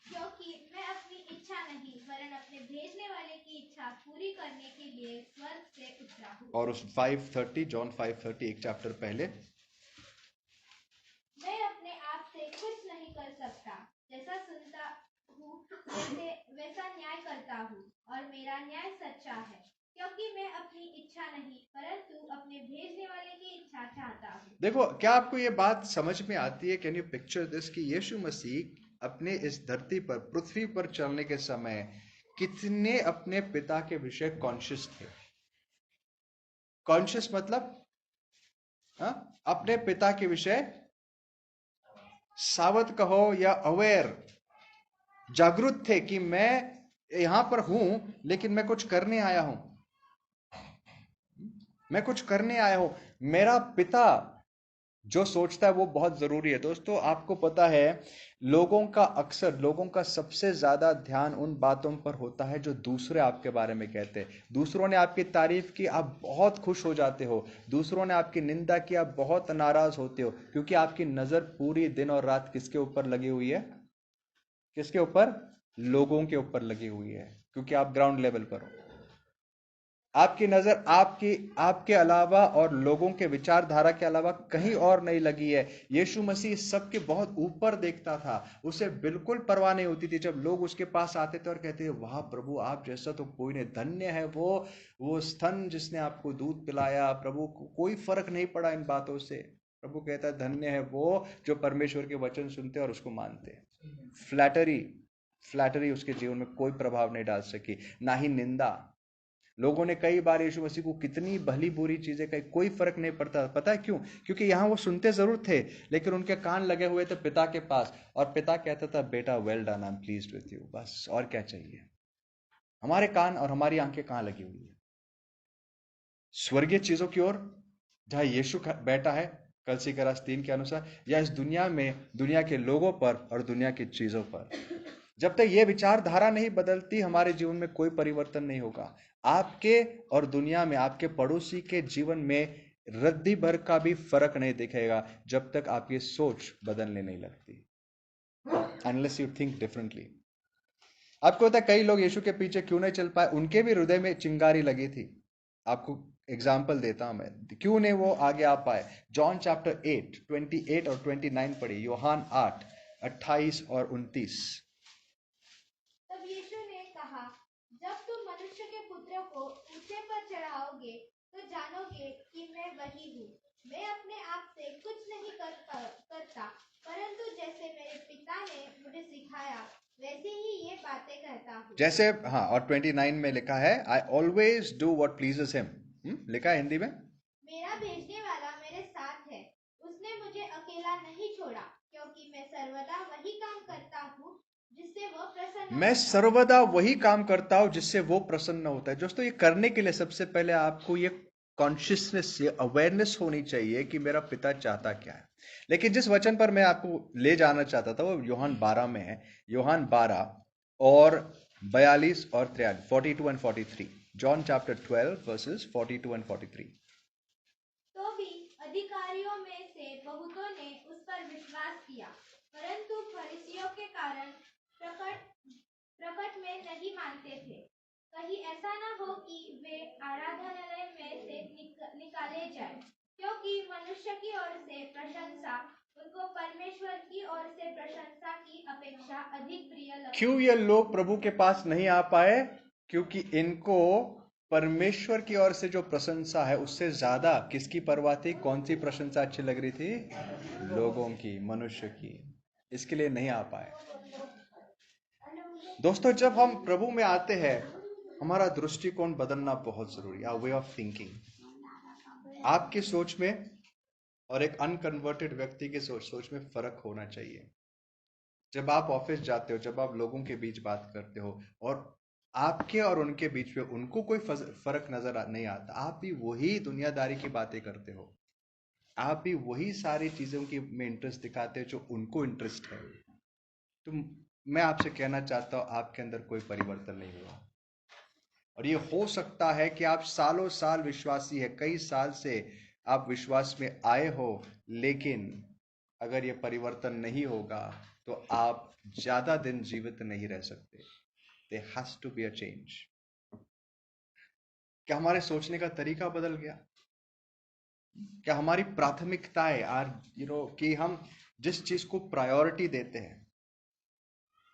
क्योंकि मैं अपनी इच्छा नहीं वरन अपने भेजने वाले की इच्छा पूरी करने के लिए स्वर्ग से उतरा हूँ। और उस 5:30, जॉन 5:30, एक चैप्टर पहले, मैं अपने आप से कुछ नहीं कर सकता, जैसा सुनता हूँ वैसा न्याय करता हूँ, और मेरा न्याय सच्चा है, क्योंकि मैं अपनी इच्छा नहीं परंतु अपने भेजने वाले की इच्छा चाहता हूँ। देखो, क्या आपको ये बात समझ में आती है? कैन यू पिक्चर दिस कि यीशु मसीह अपने इस धरती पर, पृथ्वी पर चलने के समय कितने अपने पिता के विषय कॉन्शियस थे। कॉन्शियस मतलब हा? अपने पिता के विषय सावध कहो या अवेयर, जागरूक थे कि मैं यहां पर हूं, लेकिन मैं कुछ करने आया हूं। मैं कुछ करने आया हूं। मेरा पिता जो सोचता है वो बहुत जरूरी है। दोस्तों, आपको पता है, लोगों का सबसे ज्यादा ध्यान उन बातों पर होता है जो दूसरे आपके बारे में कहते हैं। दूसरों ने आपकी तारीफ की, आप बहुत खुश हो जाते हो। दूसरों ने आपकी निंदा की, आप बहुत नाराज होते हो, क्योंकि आपकी नजर पूरी दिन और रात किसके ऊपर लगी हुई है? किसके ऊपर? लोगों के ऊपर लगी हुई है, क्योंकि आप ग्राउंड लेवल पर हो। आपकी नजर आपके अलावा और लोगों के विचारधारा के अलावा कहीं और नहीं लगी है। यीशु मसीह सबके बहुत ऊपर देखता था। उसे बिल्कुल परवाह नहीं होती थी जब लोग उसके पास आते थे और कहते थे, वाह प्रभु, आप जैसा तो कोई नहीं, धन्य है वो स्तन जिसने आपको दूध पिलाया। प्रभु को कोई फर्क नहीं पड़ा इन बातों से। प्रभु कहता है, धन्य है वो जो परमेश्वर के वचन सुनते और उसको मानते। फ्लैटरी फ्लैटरी उसके जीवन में कोई प्रभाव नहीं डाल सकी, ना ही निंदा। लोगों ने कई बार यीशु मसीह को कितनी भली बुरी चीजें कही, कोई फर्क नहीं पड़ता। पता है क्यों? क्योंकि यहां वो सुनते जरूर थे, लेकिन उनके कान लगे हुए थे पिता के पास, और पिता कहता था, बेटा well done, I am pleased with you. बस और क्या चाहिए? हमारे कान और हमारी आंखें कहां लगी हुई है? स्वर्गीय चीजों की ओर, जहां यीशु बैठा है कलसी का रास 3 के अनुसार, या इस दुनिया में दुनिया के लोगों पर और दुनिया की चीजों पर? जब तक ये विचारधारा नहीं बदलती, हमारे जीवन में कोई परिवर्तन नहीं होगा। आपके और दुनिया में, आपके पड़ोसी के जीवन में रद्दी भर का भी फर्क नहीं दिखेगा जब तक आपकी सोच बदलने नहीं लगती, अनलेस यू थिंक डिफरेंटली। आपको पता है कई लोग यीशु के पीछे क्यों नहीं चल पाए? उनके भी हृदय में चिंगारी लगी थी। आपको एग्जाम्पल देता हूं मैं, क्यों नहीं वो आगे आ पाए। जॉन चैप्टर 8 28 और 29 पढ़िए। योहान 8 28 और 29। तब यीशु ने कहा, जब तुम मनुष्य के पुत्र को ऊंचे पर चढ़ाओगे तो जानोगे कि मैं वही हूँ। मैं अपने आप से कुछ नहीं करता, परंतु जैसे मेरे पिता ने मुझे सिखाया वैसे ही ये बातें कहता हूँ। जैसे, हाँ, और 29 में लिखा है, I always do what pleases him. लिखा है हिंदी में, मेरा भेजने वाला मेरे साथ है, उसने मुझे अकेला नहीं छोड़ा, क्योंकि मैं सर्वदा वही काम करता हूँ जिससे वो प्रसन्न मैं होता है। सर्वदा वही काम करता हूं जिससे वो प्रसन्न होता है। दोस्तों, ये करने के लिए सबसे पहले आपको ये कॉन्शियसनेस, ये अवेयरनेस होनी चाहिए कि मेरा पिता चाहता क्या है। लेकिन जिस वचन पर मैं आपको ले जाना चाहता था वो योहान 12 में है। योहान 12 और 42 और 43, 42 and 43। John chapter 12 versus 42 and 43। तो भी अधिकारियों में से बहुतों ने उस पर विश्वास किया, परंतु फरीसियों के कारण प्रकट प्रकट में नहीं मानते थे, कहीं ऐसा न हो कि वे आराधनालय में से निकाले जाए, क्योंकि मनुष्य की ओर से प्रशंसा उनको परमेश्वर की ओर से प्रशंसा की अपेक्षा अधिक प्रिय लगती। क्यों ये लोग प्रभु के पास नहीं आ पाए? क्योंकि इनको परमेश्वर की ओर से जो प्रशंसा है उससे ज्यादा किसकी परवाह थी? कौन सी प्रशंसा अच्छी लग रही थी? लोगों की, मनुष्य की। इसके लिए नहीं आ पाए। दोस्तों, जब हम प्रभु में आते हैं, हमारा दृष्टिकोण बदलना बहुत जरूरी है। वे ऑफ थिंकिंग, आपकी सोच में और एक अनकन्वर्टेड व्यक्ति की सोच में फर्क होना चाहिए। जब आप ऑफिस जाते हो, जब आप लोगों के बीच बात करते हो, और आपके और उनके बीच में उनको कोई फर्क नजर नहीं आता, आप भी वही दुनियादारी की बातें करते हो, आप भी वही सारी चीजों की में इंटरेस्ट दिखाते हो जो उनको इंटरेस्ट है, तो मैं आपसे कहना चाहता हूं, आपके अंदर कोई परिवर्तन नहीं हुआ। और ये हो सकता है कि आप सालों साल विश्वासी है, कई साल से आप विश्वास में आए हो, लेकिन अगर ये परिवर्तन नहीं होगा तो आप ज्यादा दिन जीवित नहीं रह सकते। There has to be a change। क्या हमारे सोचने का तरीका बदल गया? क्या हमारी प्राथमिकताएं आर कि हम जिस चीज को प्रायोरिटी देते हैं।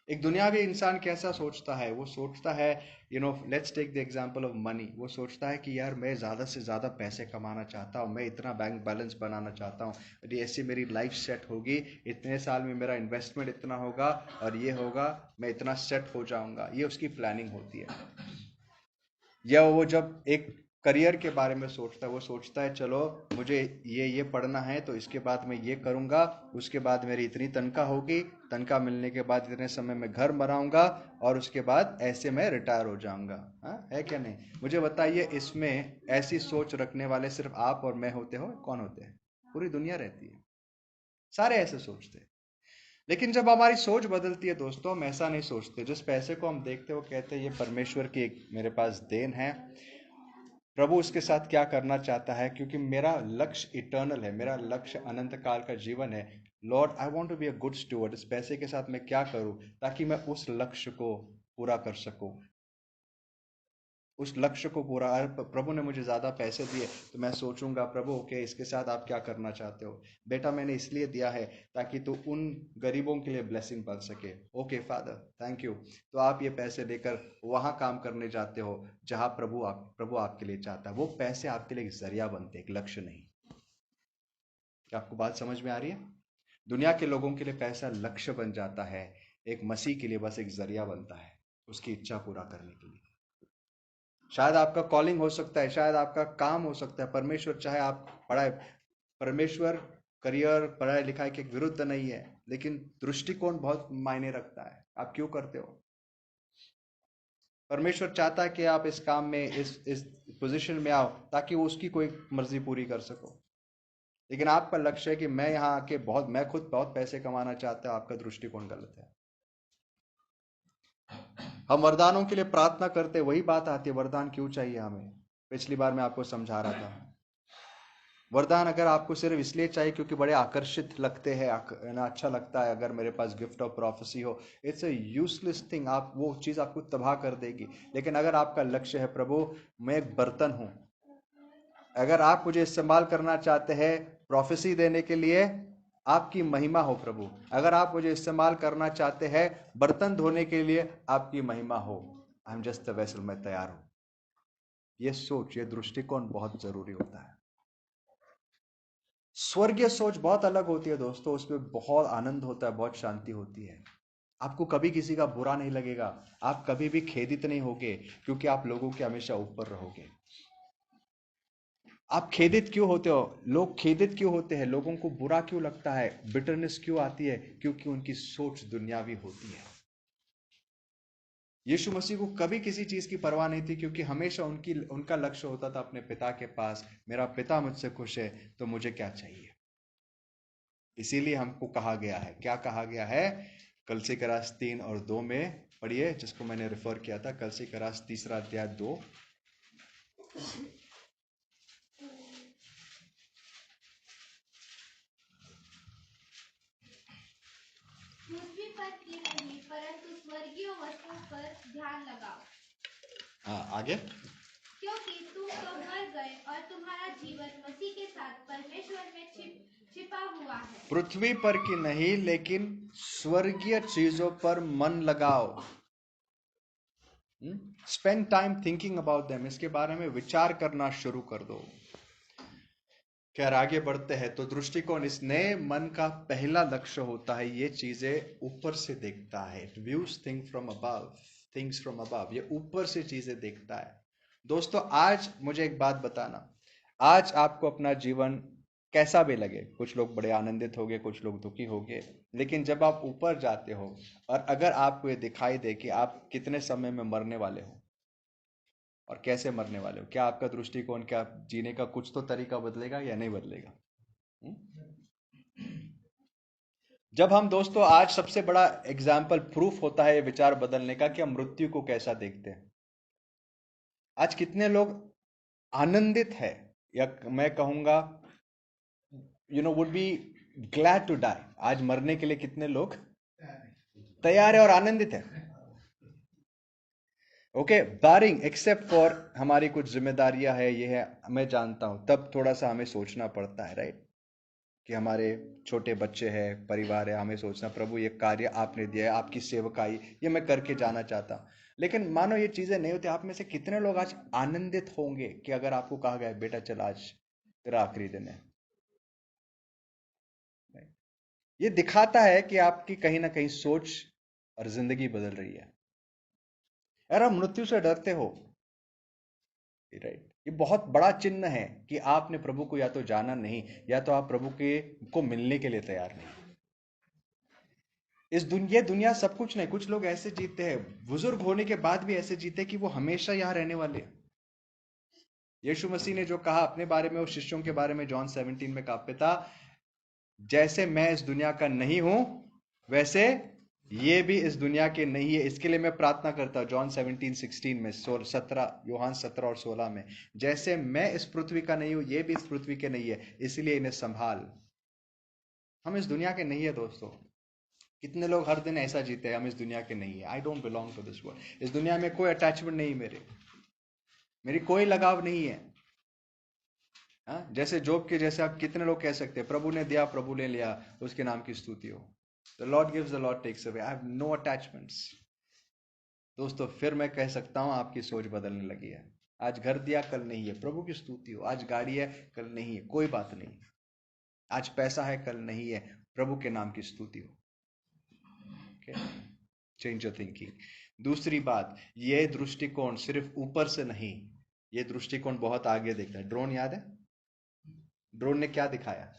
एक दुनियावी इंसान कैसा सोचता है? वो सोचता है, let's take the example of money. वो सोचता है कि यार, मैं ज़्यादा से ज़्यादा पैसे कमाना चाहता हूँ, मैं इतना बैंक बैलेंस बनाना चाहता हूँ, ऐसे मेरी लाइफ सेट होगी, इतने साल में मेरा इन्वेस्टमेंट इतना होगा और ये होगा, मैं इतना सेट हो जाऊंगा। ये उसकी प्लानिंग होती है। या वो जब एक करियर के बारे में सोचता है। वो सोचता है चलो मुझे ये पढ़ना है तो इसके बाद मैं ये करूंगा, उसके बाद मेरी इतनी तनख्वाह होगी, तनख्वाह मिलने के बाद इतने समय में घर बनाऊंगा और उसके बाद ऐसे मैं रिटायर हो जाऊंगा। हाँ, है क्या नहीं? मुझे बताइए, इसमें ऐसी सोच रखने वाले सिर्फ आप और मैं होते हो? कौन होते हैं? पूरी दुनिया रहती है, सारे ऐसे सोचते हैं। लेकिन जब हमारी सोच बदलती है दोस्तों, हम ऐसा नहीं सोचते। जिस पैसे को हम देखते हैं वो कहते हैं ये परमेश्वर की एक मेरे पास देन है, प्रभु उसके साथ क्या करना चाहता है, क्योंकि मेरा लक्ष्य इटर्नल है, मेरा लक्ष्य अनंत काल का जीवन है। Lord, I want to be a good steward. इस पैसे के साथ मैं क्या करूं ताकि मैं उस लक्ष्य को पूरा कर सकूं, उस लक्ष्य को पूरा। प्रभु ने मुझे ज्यादा पैसे दिए तो मैं सोचूंगा प्रभु ओके, इसके साथ आप क्या करना चाहते हो? बेटा मैंने इसलिए दिया है ताकि तू उन गरीबों के लिए ब्लेसिंग बन सके। Okay father, thank you. तो आप ये पैसे लेकर वहां काम करने जाते हो जहां प्रभु आपके लिए चाहता है। वो पैसे आपके लिए एक जरिया बनते, एक लक्ष्य नहीं। क्या आपको बात समझ में आ रही है? दुनिया के लोगों के लिए पैसा लक्ष्य बन जाता है, एक मसीह के लिए बस एक जरिया बनता है उसकी इच्छा पूरा करने के लिए। शायद आपका कॉलिंग हो सकता है, शायद आपका काम हो सकता है, परमेश्वर चाहे आप पढ़ाए, परमेश्वर करियर पढ़ाई लिखाई के विरुद्ध नहीं है, लेकिन दृष्टिकोण बहुत मायने रखता है। आप क्यों करते हो? परमेश्वर चाहता है कि आप इस काम में, इस पोजीशन में आओ ताकि वो उसकी कोई मर्जी पूरी कर सको। लेकिन आपका लक्ष्य है कि मैं यहाँ आके मैं खुद बहुत पैसे कमाना चाहता हूँ। आपका दृष्टिकोण गलत है। हम वरदानों के लिए प्रार्थना करते, वही बात आती है, वरदान क्यों चाहिए हमें? पिछली बार मैं आपको समझा रहा था, वरदान अगर आपको सिर्फ इसलिए चाहिए क्योंकि बड़े आकर्षित लगते हैं, ना अच्छा लगता है, अगर मेरे पास गिफ्ट ऑफ प्रोफेसी हो, इट्स अ यूजलेस थिंग। आप वो चीज आपको तबाह कर देगी। लेकिन अगर आपका लक्ष्य है प्रभु मैं एक बर्तन हूं, अगर आप मुझे इस्तेमाल करना चाहते हैं प्रोफेसी देने के लिए, आपकी महिमा हो प्रभु। अगर आप मुझे इस्तेमाल करना चाहते हैं बर्तन धोने के लिए, आपकी महिमा हो। I am just a vessel, मैं तैयार हूं। ये सोच, ये दृष्टिकोण बहुत जरूरी होता है। स्वर्गीय सोच बहुत अलग होती है दोस्तों, उसमें बहुत आनंद होता है, बहुत शांति होती है। आपको कभी किसी का बुरा नहीं लगेगा, आप कभी भी खेदित नहीं होगे, क्योंकि आप लोगों के हमेशा ऊपर रहोगे। आप खेदित क्यों होते हो? लोग खेदित क्यों होते हैं? लोगों को बुरा क्यों लगता है, बिटरनेस क्यों आती है? क्योंकि उनकी सोच दुनियावी होती है। यीशु मसीह को कभी किसी चीज की परवाह नहीं थी, क्योंकि हमेशा उनका लक्ष्य होता था अपने पिता के पास। मेरा पिता मुझसे खुश है तो मुझे क्या चाहिए? इसीलिए हमको कहा गया है, क्या कहा गया है? कलसी का रास 3 और 2 में पढ़िए, जिसको मैंने रेफर किया था, कलसी का रास 3 अध्याय 2। पृथ्वी पर की नहीं परंतु स्वर्गीय वस्तुओं पर ध्यान लगाओ, हाँ, आगे। क्योंकि तुम तो मर गए और तुम्हारा जीवन मसीह के साथ परमेश्वर में छिपा हुआ है। पृथ्वी पर की नहीं लेकिन स्वर्गीय चीजों पर मन लगाओ। Spend time thinking about them, इसके बारे में विचार करना शुरू कर दो। खैर आगे बढ़ते हैं। तो दृष्टिकोण, इस नए मन का पहला लक्ष्य होता है ये चीजें ऊपर से देखता है। It views things from above, ये ऊपर से चीजें देखता है। दोस्तों आज मुझे एक बात बताना, आज आपको अपना जीवन कैसा भी लगे, कुछ लोग बड़े आनंदित होंगे, कुछ लोग दुखी होंगे, लेकिन जब आप ऊपर जाते हो और अगर आपको ये दिखाई दे कि आप कितने समय में मरने वाले हो और कैसे मरने वाले हो, क्या आपका दृष्टिकोण, क्या जीने का कुछ तो तरीका बदलेगा या नहीं बदलेगा? हम्म? जब हम दोस्तों, आज सबसे बड़ा एग्जाम्पल प्रूफ होता है ये विचार बदलने का कि हम मृत्यु को कैसा देखते हैं। आज कितने लोग आनंदित है, या मैं कहूंगा would be glad to die. आज मरने के लिए कितने लोग तैयार है और आनंदित है? ओके, बारिंग एक्सेप्ट फॉर हमारी कुछ जिम्मेदारियां है, ये है, मैं जानता हूं, तब थोड़ा सा हमें सोचना पड़ता है, राइट? कि हमारे छोटे बच्चे हैं, परिवार है, हमें सोचना प्रभु ये कार्य आपने दिया है, आपकी सेवकाई ये मैं करके जाना चाहता हूं। लेकिन मानो ये चीजें नहीं होती, आप में से कितने लोग आज आनंदित होंगे कि अगर आपको कहा गया बेटा चल आज तेरा आखिरी दिन है? ये दिखाता है कि आपकी कहीं ना कहीं सोच और जिंदगी बदल रही है। यार आप मृत्यु से डरते हो, राइट? ये बहुत बड़ा चिन्ह है कि आपने प्रभु को या तो जाना नहीं, या तो आप प्रभु के को मिलने के लिए तैयार नहीं। इस दुनिया सब कुछ नहीं। कुछ लोग ऐसे जीते हैं, बुजुर्ग होने के बाद भी ऐसे जीते कि वो हमेशा यहां रहने वाले हैं। यीशु मसीह ने जो कहा अपने बारे में, वो शिष्यों के बारे में जॉन 17 में कहा, पिता जैसे मैं इस दुनिया का नहीं हूं, वैसे ये भी इस दुनिया के नहीं है, इसके लिए मैं प्रार्थना करता हूं। जॉन 17:16 में, 17 योहान 17 और 16 में, जैसे मैं इस पृथ्वी का नहीं हूं, ये भी इस पृथ्वी के नहीं है, इसलिए इन्हें संभाल। हम इस दुनिया के नहीं है दोस्तों। कितने लोग हर दिन ऐसा जीते हैं, हम इस दुनिया के नहीं है, I don't belong to this world. इस दुनिया में कोई अटैचमेंट नहीं, मेरी कोई लगाव नहीं है। जैसे जोब के जैसे आप कितने लोग कह सकते हैं, प्रभु ने दिया प्रभु ने लिया, उसके नाम की स्तुति हो। The Lord gives the Lord takes away, I have no attachments. दोस्तों फिर मैं कह सकता हूं आपकी सोच बदलने लगी है। आज घर दिया कल नहीं है, प्रभु की स्तुति हो। आज गाड़ी है कल नहीं है, कोई बात नहीं। आज पैसा है कल नहीं है, प्रभु के नाम की स्तुति हो। Change your thinking. दूसरी बात, यह दृष्टिकोण सिर्फ ऊपर से नहीं, यह दृष्टिकोण बहुत आगे देखता है। ड्रोन याद है? ड्रोन ने क्या दिखाया?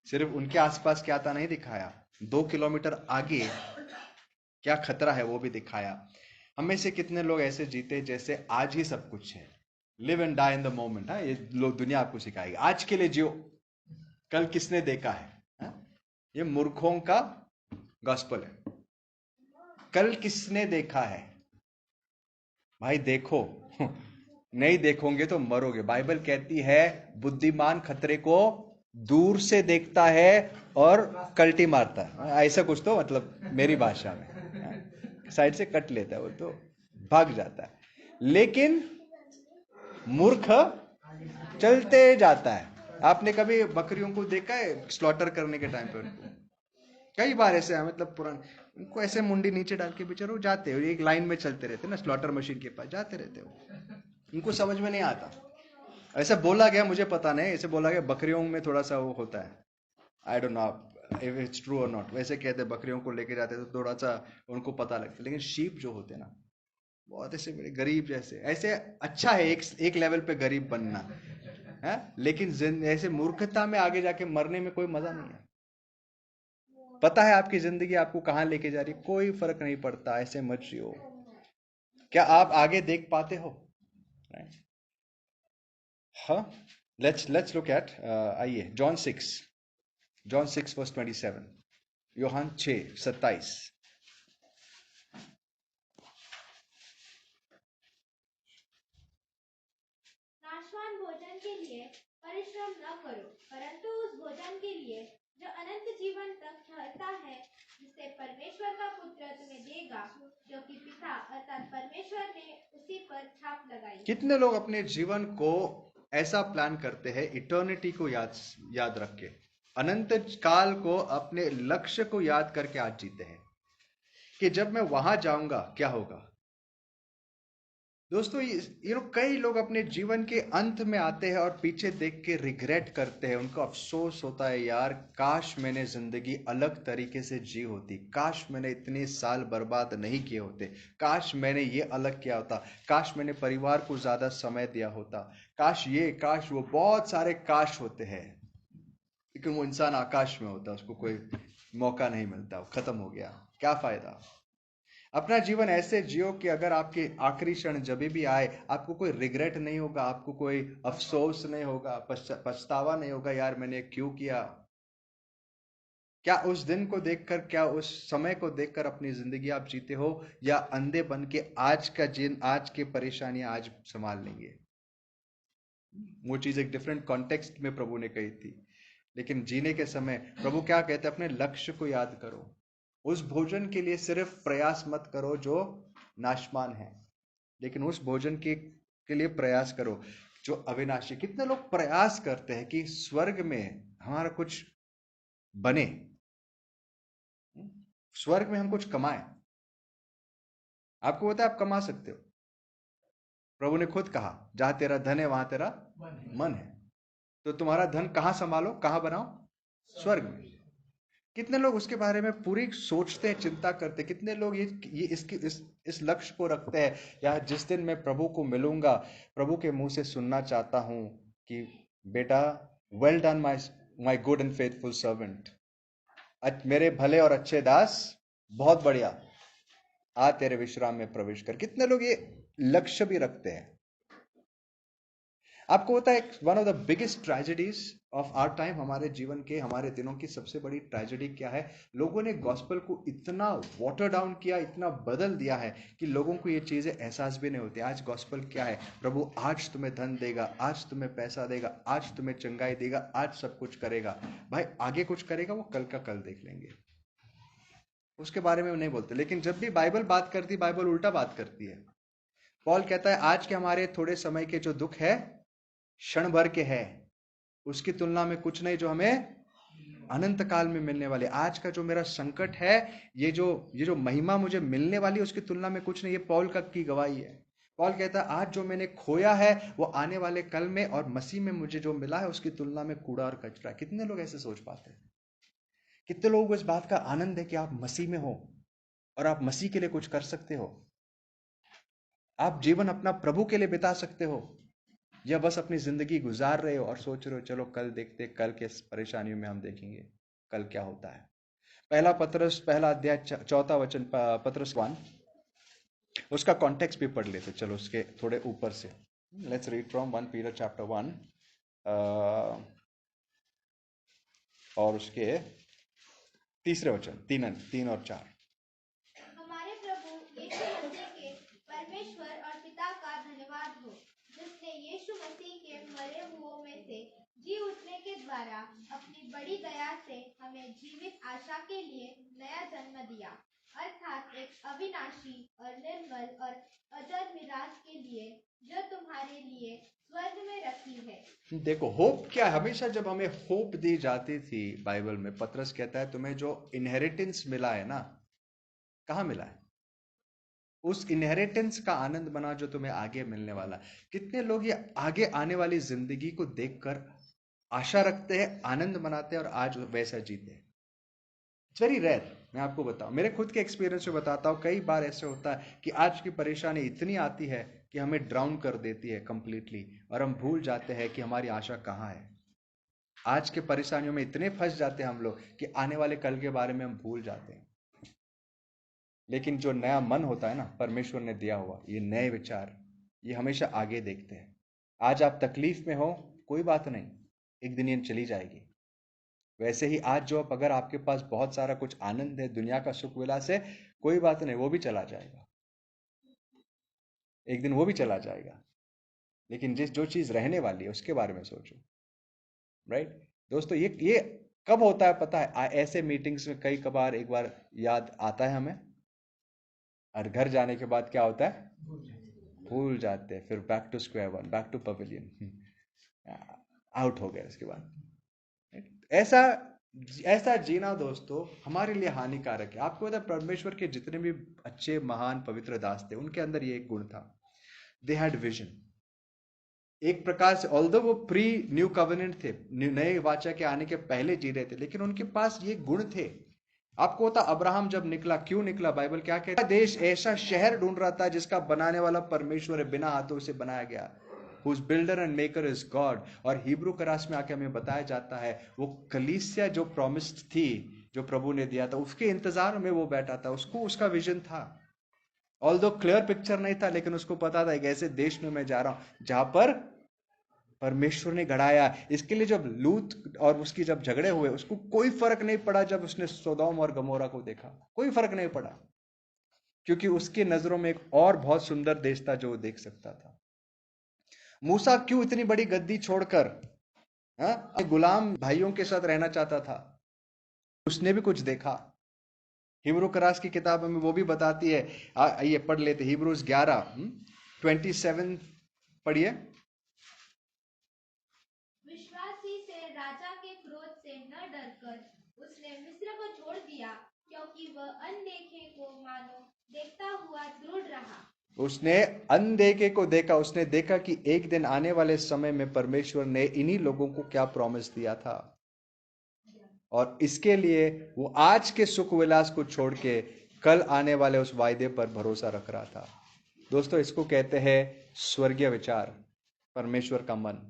सिर्फ उनके आसपास क्या था नहीं दिखाया, 2 किलोमीटर आगे क्या खतरा है वो भी दिखाया। हमें से कितने लोग ऐसे जीते जैसे आज ही सब कुछ है, live and die in the moment. ये लोग दुनिया आपको सिखाएगी, आज के लिए जियो, कल किसने देखा है? ये मूर्खों का गॉस्पेल है। कल किसने देखा है? भाई देखो, नहीं देखोगे तो मरोगे। बाइबल कहती है बुद्धिमान खतरे को दूर से देखता है और कल्टी मारता है, ऐसा कुछ तो मतलब मेरी भाषा में साइड से कट लेता है, वो तो भाग जाता है। लेकिन मूर्ख चलते जाता है। आपने कभी बकरियों को देखा है स्लॉटर करने के टाइम पे? उनको कई बार ऐसे है, मतलब पुराने, उनको ऐसे मुंडी नीचे डाल के बेचारे जाते हो, एक लाइन में चलते रहते ना, स्लॉटर मशीन के पास जाते रहते हो। उनको समझ में नहीं आता। ऐसा बोला गया, मुझे पता नहीं, ऐसे बोला गया बकरियों में थोड़ा सा वो होता है, I don't know if it's true और नॉट। वैसे कहते हैं बकरियों को लेके जाते तो थोड़ा सा उनको पता लगता है। लेकिन शीप जो होते हैं ना, बहुत ऐसे बड़े गरीब जैसे, ऐसे अच्छा है एक लेवल पे गरीब बनना है, लेकिन ऐसे मूर्खता में आगे जाके मरने में कोई मजा नहीं है। पता है आपकी जिंदगी आपको कहां लेके जा रही है, कोई फर्क नहीं पड़ता, ऐसे मत जियो। क्या आप आगे देख पाते हो? हाँ, लेट्स लुक एट, आइए जॉन 6 वर्स 27, योहान 6:27। नाशवान भोजन के लिए परिश्रम न करो, परंतु उस भोजन के लिए जो अनंत जीवन तक ठहरता है, जिसे परमेश्वर का पुत्र तुम्हें देगा, क्योंकि पिता अर्थात परमेश्वर ने उसी पर छाप लगाई। कितने लोग अपने जीवन को ऐसा प्लान करते हैं, इटर्निटी को याद रख के, अनंत काल को, अपने लक्ष्य को याद करके आज जीते हैं कि जब मैं वहां जाऊंगा क्या होगा। दोस्तों कई लोग अपने जीवन के अंत में आते हैं और पीछे देख के रिग्रेट करते हैं, उनको अफसोस होता है, यार काश मैंने जिंदगी अलग तरीके से जी होती, काश मैंने इतने साल बर्बाद नहीं किए होते, काश मैंने ये अलग किया होता, काश मैंने परिवार को ज्यादा समय दिया होता, काश ये काश वो, बहुत सारे काश होते हैं। लेकिन वो इंसान आकाश में होता, उसको कोई मौका नहीं मिलता, खत्म हो गया, क्या फायदा। अपना जीवन ऐसे जियो कि अगर आपके आखिरी क्षण जब भी आए, आपको कोई रिग्रेट नहीं होगा, आपको कोई अफसोस नहीं होगा, पछतावा नहीं होगा, यार मैंने क्यों किया। क्या उस दिन को देखकर, क्या उस समय को देखकर अपनी जिंदगी आप जीते हो, या अंधे बन के आज के परेशानियां आज संभाल लेंगे? वो चीज एक डिफरेंट कॉन्टेक्स्ट में प्रभु ने कही थी, लेकिन जीने के समय प्रभु क्या कहते हैं? अपने लक्ष्य को याद करो, उस भोजन के लिए सिर्फ प्रयास मत करो जो नाशवान है, लेकिन उस भोजन के लिए प्रयास करो जो अविनाशी। कितने लोग प्रयास करते हैं कि स्वर्ग में हमारा कुछ बने, स्वर्ग में हम कुछ कमाएं। आपको पता है आप कमा सकते हो, प्रभु ने खुद कहा जहां तेरा धन है वहां तेरा मन है। तो तुम्हारा धन कहां संभालो, कहां बनाओ? स्वर्ग में। कितने लोग उसके बारे में पूरी सोचते हैं, चिंता करते हैं? कितने लोग ये इसकी इस लक्ष्य को रखते हैं, या जिस दिन मैं प्रभु को मिलूंगा, प्रभु के मुंह से सुनना चाहता हूं कि बेटा, well done my my good and faithful servant, मेरे भले और अच्छे दास, बहुत बढ़िया, आ तेरे विश्राम में प्रवेश कर। कितने लोग ये लक्ष्य भी रखते हैं? आपको पता है, one of the biggest tragedies of our time, हमारे जीवन के, हमारे दिनों की सबसे बड़ी ट्रेजेडी क्या है? लोगों ने गॉस्पेल को इतना वाटर डाउन किया, इतना बदल दिया है कि लोगों को ये चीजें एहसास भी नहीं होती। आज गॉस्पेल क्या है? प्रभु आज तुम्हें धन देगा, आज तुम्हें पैसा देगा, आज तुम्हें चंगाई देगा, आज सब कुछ करेगा। भाई आगे कुछ करेगा वो कल का कल देख लेंगे, उसके बारे में नहीं बोलते। लेकिन जब भी बाइबल बात करती, बाइबल उल्टा बात करती है। पॉल कहता है आज के हमारे थोड़े समय के जो दुख है क्षण भर के है, उसकी तुलना में कुछ नहीं जो हमें अनंत काल में मिलने वाले। आज का जो मेरा संकट है, ये जो महिमा मुझे मिलने वाली है, उसकी तुलना में कुछ नहीं। ये पॉल का की गवाही है। पॉल कहता है आज जो मैंने खोया है वो आने वाले कल में, और मसीह में मुझे जो मिला है उसकी तुलना में कूड़ा और कचरा। कितने लोग ऐसे सोच पाते हैं? कितने लोगों को इस बात का आनंद है कि आप मसीह में हो और आप मसीह के लिए कुछ कर सकते हो, आप जीवन अपना प्रभु के लिए बिता सकते हो, या बस अपनी जिंदगी गुजार रहे हो और सोच रहे हो चलो कल देखते, कल के परेशानियों में हम देखेंगे कल क्या होता है। पहला पत्रस, पहला अध्याय, चौथा वचन, पत्रस 1, उसका कॉन्टेक्स्ट भी पढ़ लेते, चलो उसके थोड़े ऊपर से। Let's read from 1 Peter chapter 1 और उसके तीसरे वचन, 3 और 4। हमारे प्रभु यीशु मसीह के परमेश्वर और पिता का धन्यवाद हो, जिसने यीशु मसीह के मरे हुओं में से जी उठने के द्वारा अपनी बड़ी दया से हमें जीवित आशा के लिए नया जन्म दिया, अर्थात एक अविनाशी और निर्मल और अजर मिराज के लिए, जो तुम्हारे लिए स्वर्ग में रखी है। देखो होप क्या है? हमेशा जब हमें होप दी जाती थी बाइबल में, पत्रस कहता है तुम्हें जो इनहेरिटेंस मिला है ना, कहाँ मिला है? उस इनहेरिटेंस का आनंद बना जो तुम्हें आगे मिलने वाला। कितने लोग ये आगे आने वाली जिंदगी को देखकर आशा रखते हैं, आनंद मनाते हैं और आज वैसा जीते हैं? It's very rare. मैं आपको बताऊं, मेरे खुद के एक्सपीरियंस से बताता हूं, कई बार ऐसे होता है कि आज की परेशानी इतनी आती है कि हमें ड्राउन कर देती है कंप्लीटली, और हम भूल जाते हैं कि हमारी आशा कहाँ है। आज के परेशानियों में इतने फंस जाते हैं हम लोग कि आने वाले कल के बारे में हम भूल जाते हैं। लेकिन जो नया मन होता है ना, परमेश्वर ने दिया हुआ, ये नए विचार, ये हमेशा आगे देखते हैं। आज आप तकलीफ में हो, कोई बात नहीं, एक दिन ये चली जाएगी। वैसे ही आज जो अगर आपके पास बहुत सारा कुछ आनंद है, दुनिया का सुख विलास है, कोई बात नहीं, वो भी चला जाएगा, एक दिन वो भी चला जाएगा। लेकिन जो चीज रहने वाली है उसके बारे में सोचो। राइट दोस्तों, ये कब होता है पता है? ऐसे मीटिंग्स में कई कबार एक बार याद आता है हमें, और घर जाने के बाद क्या होता है? भूल जाते हैं। फिर back to square one, back to pavilion, out हो गए उसके बाद। ऐसा ऐसा जीना दोस्तों हमारे लिए हानिकारक है। आपको पता है परमेश्वर के जितने भी अच्छे महान पवित्र दास थे, उनके अंदर ये एक गुण था, दे हैड विजन। एक प्रकार से ऑल्दो वो प्री न्यू कवेनेंट थे, नए वाचा के आने के पहले जी रहे थे, लेकिन उनके पास ये गुण थे। आपको पता अब्राहम जब निकला, क्यों निकला? बाइबल क्या कहता है? देश ऐसा शहर ढूंढ रहा था जिसका बनाने वाला परमेश्वर है, बिना हाथों से बनाया गया, whose builder and maker is God। और हिब्रू करास में आके हमें बताया जाता है वो कलीसिया जो प्रॉमिस्ड थी, जो प्रभु ने दिया था, उसके इंतजार में वो बैठा था। उसको उसका विजन था, ऑल्दो क्लियर पिक्चर नहीं था, लेकिन उसको पता था एक ऐसे देश में मैं जा रहा हूं जहां पर परमेश्वर ने गढ़ाया। इसके लिए जब लूत और उसकी जब झगड़े हुए, उसको कोई फर्क नहीं पड़ा जब उसने सोदोम और गमोरा को देखा, कोई फर्क नहीं पड़ा, क्योंकि उसकी नजरों में एक और बहुत सुंदर देश था जो वो देख सकता था। मूसा क्यों इतनी बड़ी गद्दी छोड़कर गुलाम भाइयों के साथ रहना चाहता था? उसने भी कुछ देखा। हिब्रू करास की किताब में वो भी बताती है। आइए पढ़ लेते, हिब्रूज 11:27 पढ़िए। विश्वासी से राजा के क्रोध से न डरकर उसने मिस्र को छोड़ दिया, क्योंकि वह अनदेखे को मानो देखता हुआ दृढ़ रहा। उसने अनदेखे को देखा, उसने देखा कि एक दिन आने वाले समय में परमेश्वर ने इन्हीं लोगों को क्या प्रॉमिस दिया था। और इसके लिए वो आज के सुख विलास को छोड़ के कल आने वाले उस वायदे पर भरोसा रख रहा था। दोस्तों, इसको कहते हैं स्वर्गीय विचार, परमेश्वर का मन।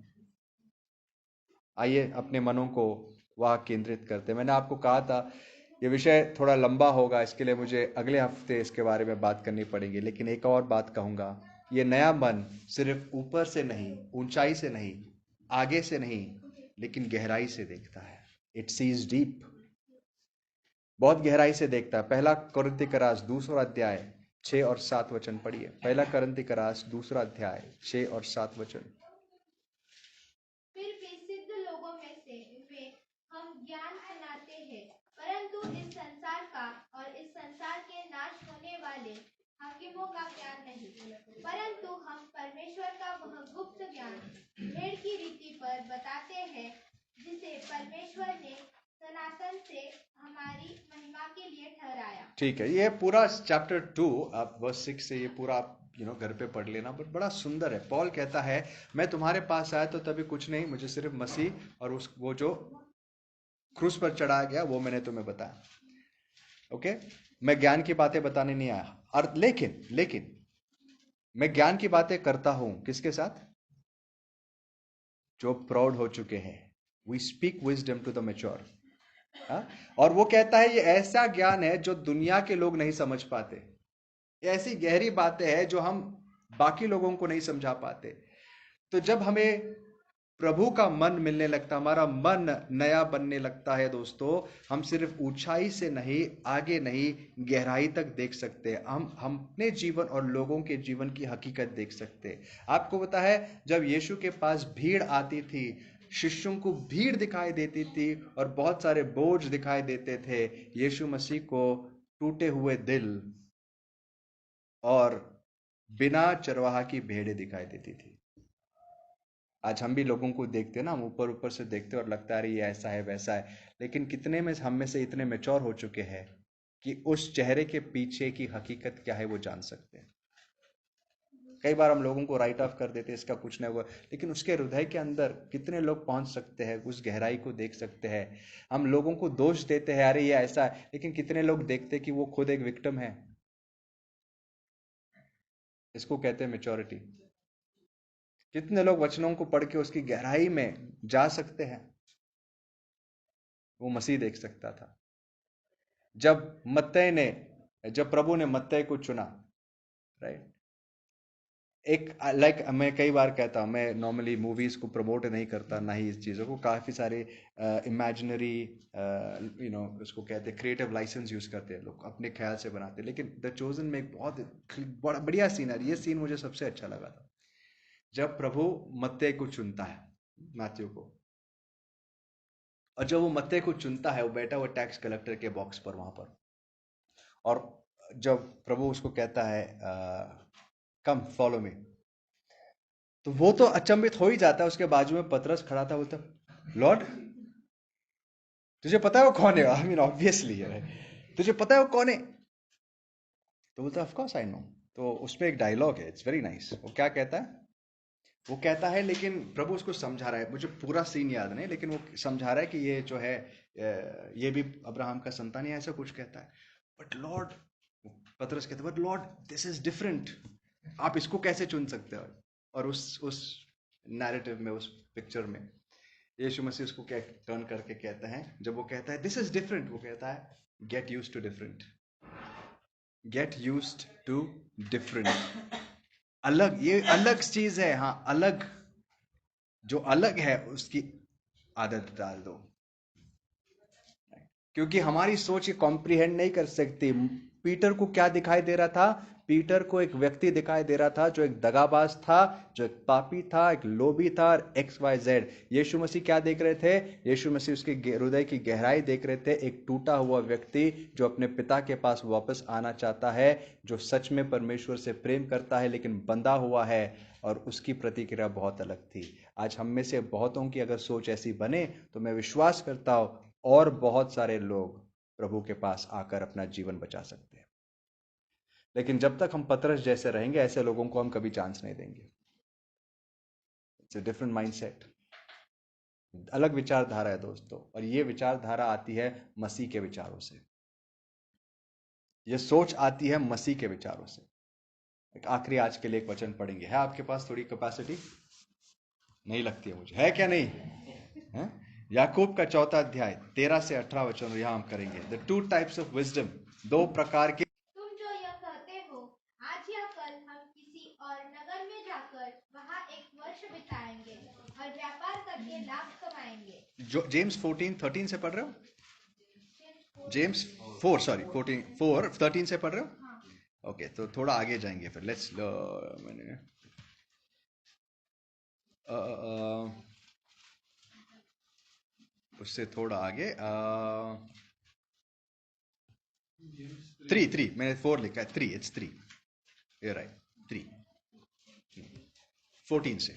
आइए अपने मनों को वहां केंद्रित करते हैं। मैंने आपको कहा था ये विषय थोड़ा लंबा होगा, इसके लिए मुझे अगले हफ्ते इसके बारे में बात करनी पड़ेगी। लेकिन एक और बात कहूंगा, ये नया मन सिर्फ ऊपर से नहीं, ऊंचाई से नहीं, आगे से नहीं, लेकिन गहराई से देखता है। इट सीज डीप, बहुत गहराई से देखता है। पहला कुरिन्थी का रास दूसरा अध्याय 6 और 7 वचन पढ़िए। पहला कुरिन्थी का रास दूसरा अध्याय 6 और 7 वचन। फिर भी सिद्ध लोगों में से वे हम ज्ञान सुनाते हैं, परंतु इस संसार का और इस संसार के नाश होने वाले हाकिमों का ज्ञान नहीं, परंतु हम परमेश्वर का वह गुप्त ज्ञान भेड़ की रीति पर बताते हैं, जिसे परमेश्वर ने सनातन से हमारी महिमा के लिए ठहराया। ठीक है, ये पूरा चैप्टर 2 आप वर्स 6 से ये पूरा आप घर पे पढ़ लेना, बट बड़ा सुंदर है। पॉल कहता है मैं तुम्हारे पास आया तो तभी कुछ नहीं, मुझे सिर्फ मसीह और उस वो जो क्रूस पर चढ़ाया गया वो मैंने तुम्हें बताया। ओके, मैं ज्ञान की बातें बताने नहीं आया। और लेकिन मैं ज्ञान की बातें करता हूं किसके साथ? जो प्रौढ़ हो चुके हैं। We speak wisdom to the mature. और वो कहता है ये ऐसा ज्ञान है जो दुनिया के लोग नहीं समझ पाते। ये ऐसी गहरी बातें हैं जो हम बाकी लोगों को नहीं समझा पाते। तो जब हमें प्रभु का मन मिलने लगता, हमारा मन नया बनने लगता है दोस्तों, हम सिर्फ ऊंचाई से नहीं, आगे नहीं, गहराई तक देख सकते हैं। हम अपने जीवन और लोगों के जीवन की हकीकत देख सकते हैं। आपको पता है जब यीशु के पास भीड़ आती थी, शिष्यों को भीड़ दिखाई देती थी और बहुत सारे बोझ दिखाई देते थे, यीशु मसीह को टूटे हुए दिल और बिना चरवाहा की भेड़ें दिखाई देती थी। आज हम भी लोगों को देखते हैं ना, हम ऊपर ऊपर से देखते हैं और लगता है ये ऐसा है वैसा है, लेकिन कितने में हम में से इतने मैच्योर हो चुके हैं कि उस चेहरे के पीछे की हकीकत क्या है वो जान सकते हैं। कई बार हम लोगों को राइट ऑफ कर देते हैं, इसका कुछ नहीं हुआ, लेकिन उसके हृदय के अंदर कितने लोग पहुंच सकते हैं, उस गहराई को देख सकते हैं। हम लोगों को दोष देते हैं अरे ये ऐसा है, लेकिन कितने लोग देखते हैं कि वो खुद एक विक्टिम है। इसको कहते हैं मेच्योरिटी। कितने लोग वचनों को पढ़ के उसकी गहराई में जा सकते हैं। वो मसीह देख सकता था। जब प्रभु ने मत्तै को चुना, राइट, एक लाइक मैं कई बार कहता हूं, मैं नॉर्मली मूवीज को प्रमोट नहीं करता ना ही इस चीज़ों को। काफ़ी सारे इमेजिनरी उसको कहते हैं क्रिएटिव लाइसेंस यूज करते हैं लोग, अपने ख्याल से बनाते हैं। लेकिन द चोजन में एक बहुत बड़ा बढ़िया सीन है, ये सीन मुझे सबसे अच्छा लगा था। जब प्रभु मत्तै को चुनता है, मैथ्यू को, और जब वो मत्तै को चुनता है, वो बैठा हुआ टैक्स कलेक्टर के बॉक्स पर वहां पर, और जब प्रभु उसको कहता है कम फॉलो मी, तो वो तो अचंभित हो ही जाता है। उसके बाजू में पतरस खड़ा था, बोलता लॉर्ड तुझे पता है वो कौन है? आई मीन ऑब्वियसली है, तुझे पता है वो कौन है? तो बोलता ऑफ कोर्स आई नो। तो उसमें एक डायलॉग है, इट्स वेरी नाइस। वो क्या कहता है? वो कहता है, लेकिन प्रभु उसको समझा रहा है, मुझे पूरा सीन याद नहीं, लेकिन वो समझा रहा है कि ये जो है ये भी अब्राहम का संतान है, ऐसा कुछ कहता है। बट लॉर्ड, पतरस कहता है but Lord this is different, आप इसको कैसे चुन सकते हो? और उस नैरेटिव में, उस पिक्चर में यीशु मसीह उसको क्या टर्न करके कहता है, जब वो कहता है दिस इज डिफरेंट, वो कहता है get used to different. Get used to different. अलग, ये अलग चीज है। हाँ, अलग, जो अलग है उसकी आदत डाल दो, क्योंकि हमारी सोच ये कॉम्प्रिहेंड नहीं कर सकती। पीटर को क्या दिखाई दे रहा था? पीटर को एक व्यक्ति दिखाई दे रहा था जो एक दगाबाज था, जो एक पापी था, एक लोभी था, और XYZ। यीशु मसीह क्या देख रहे थे? यीशु मसीह उसके हृदय की गहराई देख रहे थे। एक टूटा हुआ व्यक्ति जो अपने पिता के पास वापस आना चाहता है, जो सच में परमेश्वर से प्रेम करता है लेकिन बंधा हुआ है, और उसकी प्रतिक्रिया बहुत अलग थी। आज हम में से बहुतों की अगर सोच ऐसी बने तो मैं विश्वास करता हूं और बहुत सारे लोग प्रभु के पास आकर अपना जीवन बचा सकते हैं। लेकिन जब तक हम पतरस जैसे रहेंगे, ऐसे लोगों को हम कभी चांस नहीं देंगे। It's a different mindset. अलग विचारधारा है दोस्तों, और ये विचारधारा आती है मसीह के विचारों से। ये सोच आती है मसीह के विचारों से। एक आखिरी आज के लिए एक वचन पढ़ेंगे। है आपके पास थोड़ी कैपेसिटी? नहीं लगती है मुझे, है क्या नहीं है? याकूब का 4 अध्याय 13 से 18 वचन यहाँ हम करेंगे। द 2 टाइप्स ऑफ विजडम, 2 प्रकार के। तुम जो यह कहते हो, आज या कल हम किसी और नगर में जाकर वहाँ एक वर्ष बिताएंगे और व्यापार करके लाभ कमाएंगे। जो जेम्स 14:13 से पढ़ रहे हो? जेम्स 4 सॉरी 4:13 से पढ़ रहे हो? हाँ। ओके, तो थोड़ा आगे जाएंगे फिर। लेट्स मैंने उससे थोड़ा आगे 3 मैंने 4 लिखा है। 3 इट्स 3, ये राइट। 14 से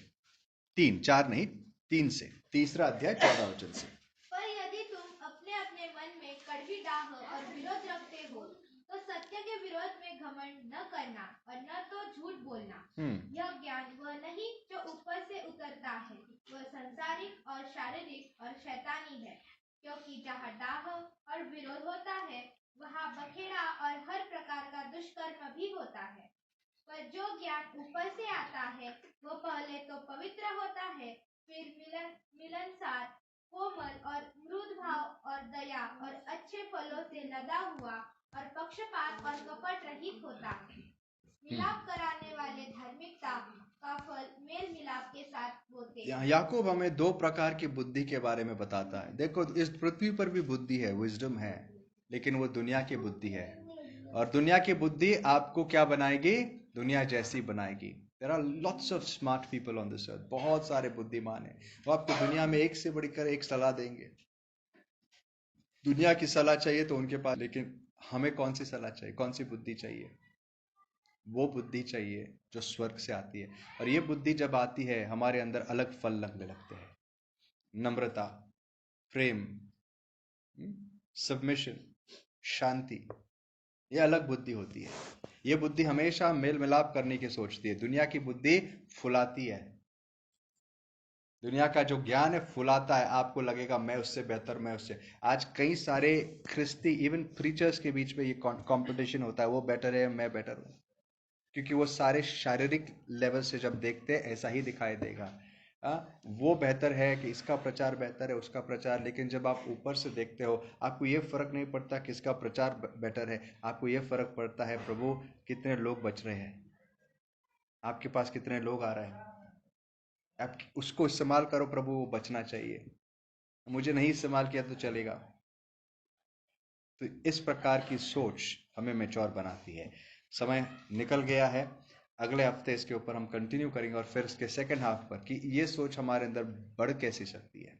3, 4 नहीं 3 से, तीसरा अध्याय 14 वचन से। पर यदि तुम अपने अपने मन में कड़वी डाह और विरोध रखते हो, तो सत्य के विरोध में घमंड न करना और न तो झूठ बोलना। यह ज्ञान वह नहीं जो ऊपर से उतरता है, वह संसारिक और शारीरिक और शैतानी है। क्योंकि जहाँ डाह और विरोध होता है, वहाँ बखेड़ा और हर प्रकार का दुष्कर्म भी होता है। पर जो ज्ञान ऊपर से आता है, वह पहले तो पवित्र होता है, फिर मिलनसार, कोमल और मृदु भाव और दया और अच्छे फलों से लदा हुआ और पक्षपात और कपट रहित होता है। मिलाप कराने वाले धार्मिकता का फल मेल मिलाप के साथ होते हैं। याकूब हमें 2 प्रकार की बुद्धि के बारे में बताता है। देखो, इस पृथ्वी पर भी बुद्धि है, विजडम है, लेकिन वो दुनिया की बुद्धि है। और दुनिया की बुद्धि आपको क्या बनाएगी? दुनिया जैसी बनाएगी। There are lots of smart people on this earth, बहुत सारे बुद्धिमान हैं। वो आपको दुनिया में एक से बढ़कर एक सलाह देंगे। दुनिया की सलाह चाहिए तो उनके पास, लेकिन हमें कौन सी सलाह चाहिए, कौन सी बुद्धि चाहिए? वो बुद्धि चाहिए जो स्वर्ग से आती है। और ये बुद्धि जब आती है, हमारे अंदर अलग फल लगने लगते हैं। नम्रता, प्रेम, सबमिशन, शांति, ये अलग बुद्धि होती है। ये बुद्धि हमेशा मेल मिलाप करने की सोचती है। दुनिया की बुद्धि फुलाती है। दुनिया का जो ज्ञान है फुलाता है। आपको लगेगा मैं उससे बेहतर, मैं उससे। आज कई सारे ख्रिस्ती इवन प्रीचर्स के बीच में ये कंपटीशन होता है, वो बेटर है, मैं बेटर हूँ। क्योंकि वो सारे शारीरिक लेवल से जब देखते हैं, ऐसा ही दिखाई देगा। वो बेहतर है कि इसका प्रचार बेहतर है, उसका प्रचार। लेकिन जब आप ऊपर से देखते हो, आपको ये फर्क नहीं पड़ता कि इसका प्रचार बेटर है। आपको ये फर्क पड़ता है प्रभु कितने लोग बच रहे हैं, आपके पास कितने लोग आ रहे हैं। आप उसको इस्तेमाल करो प्रभु, वो बचना चाहिए। मुझे नहीं इस्तेमाल किया तो चलेगा। तो इस प्रकार की सोच हमें मैच्योर बनाती है। समय निकल गया है। अगले हफ्ते इसके ऊपर हम कंटिन्यू करेंगे, और फिर इसके सेकंड हाफ पर कि ये सोच हमारे अंदर बढ़ कैसे सकती है,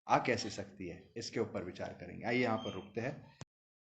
आ कैसे सकती है, इसके ऊपर विचार करेंगे। आइए यहाँ पर रुकते हैं।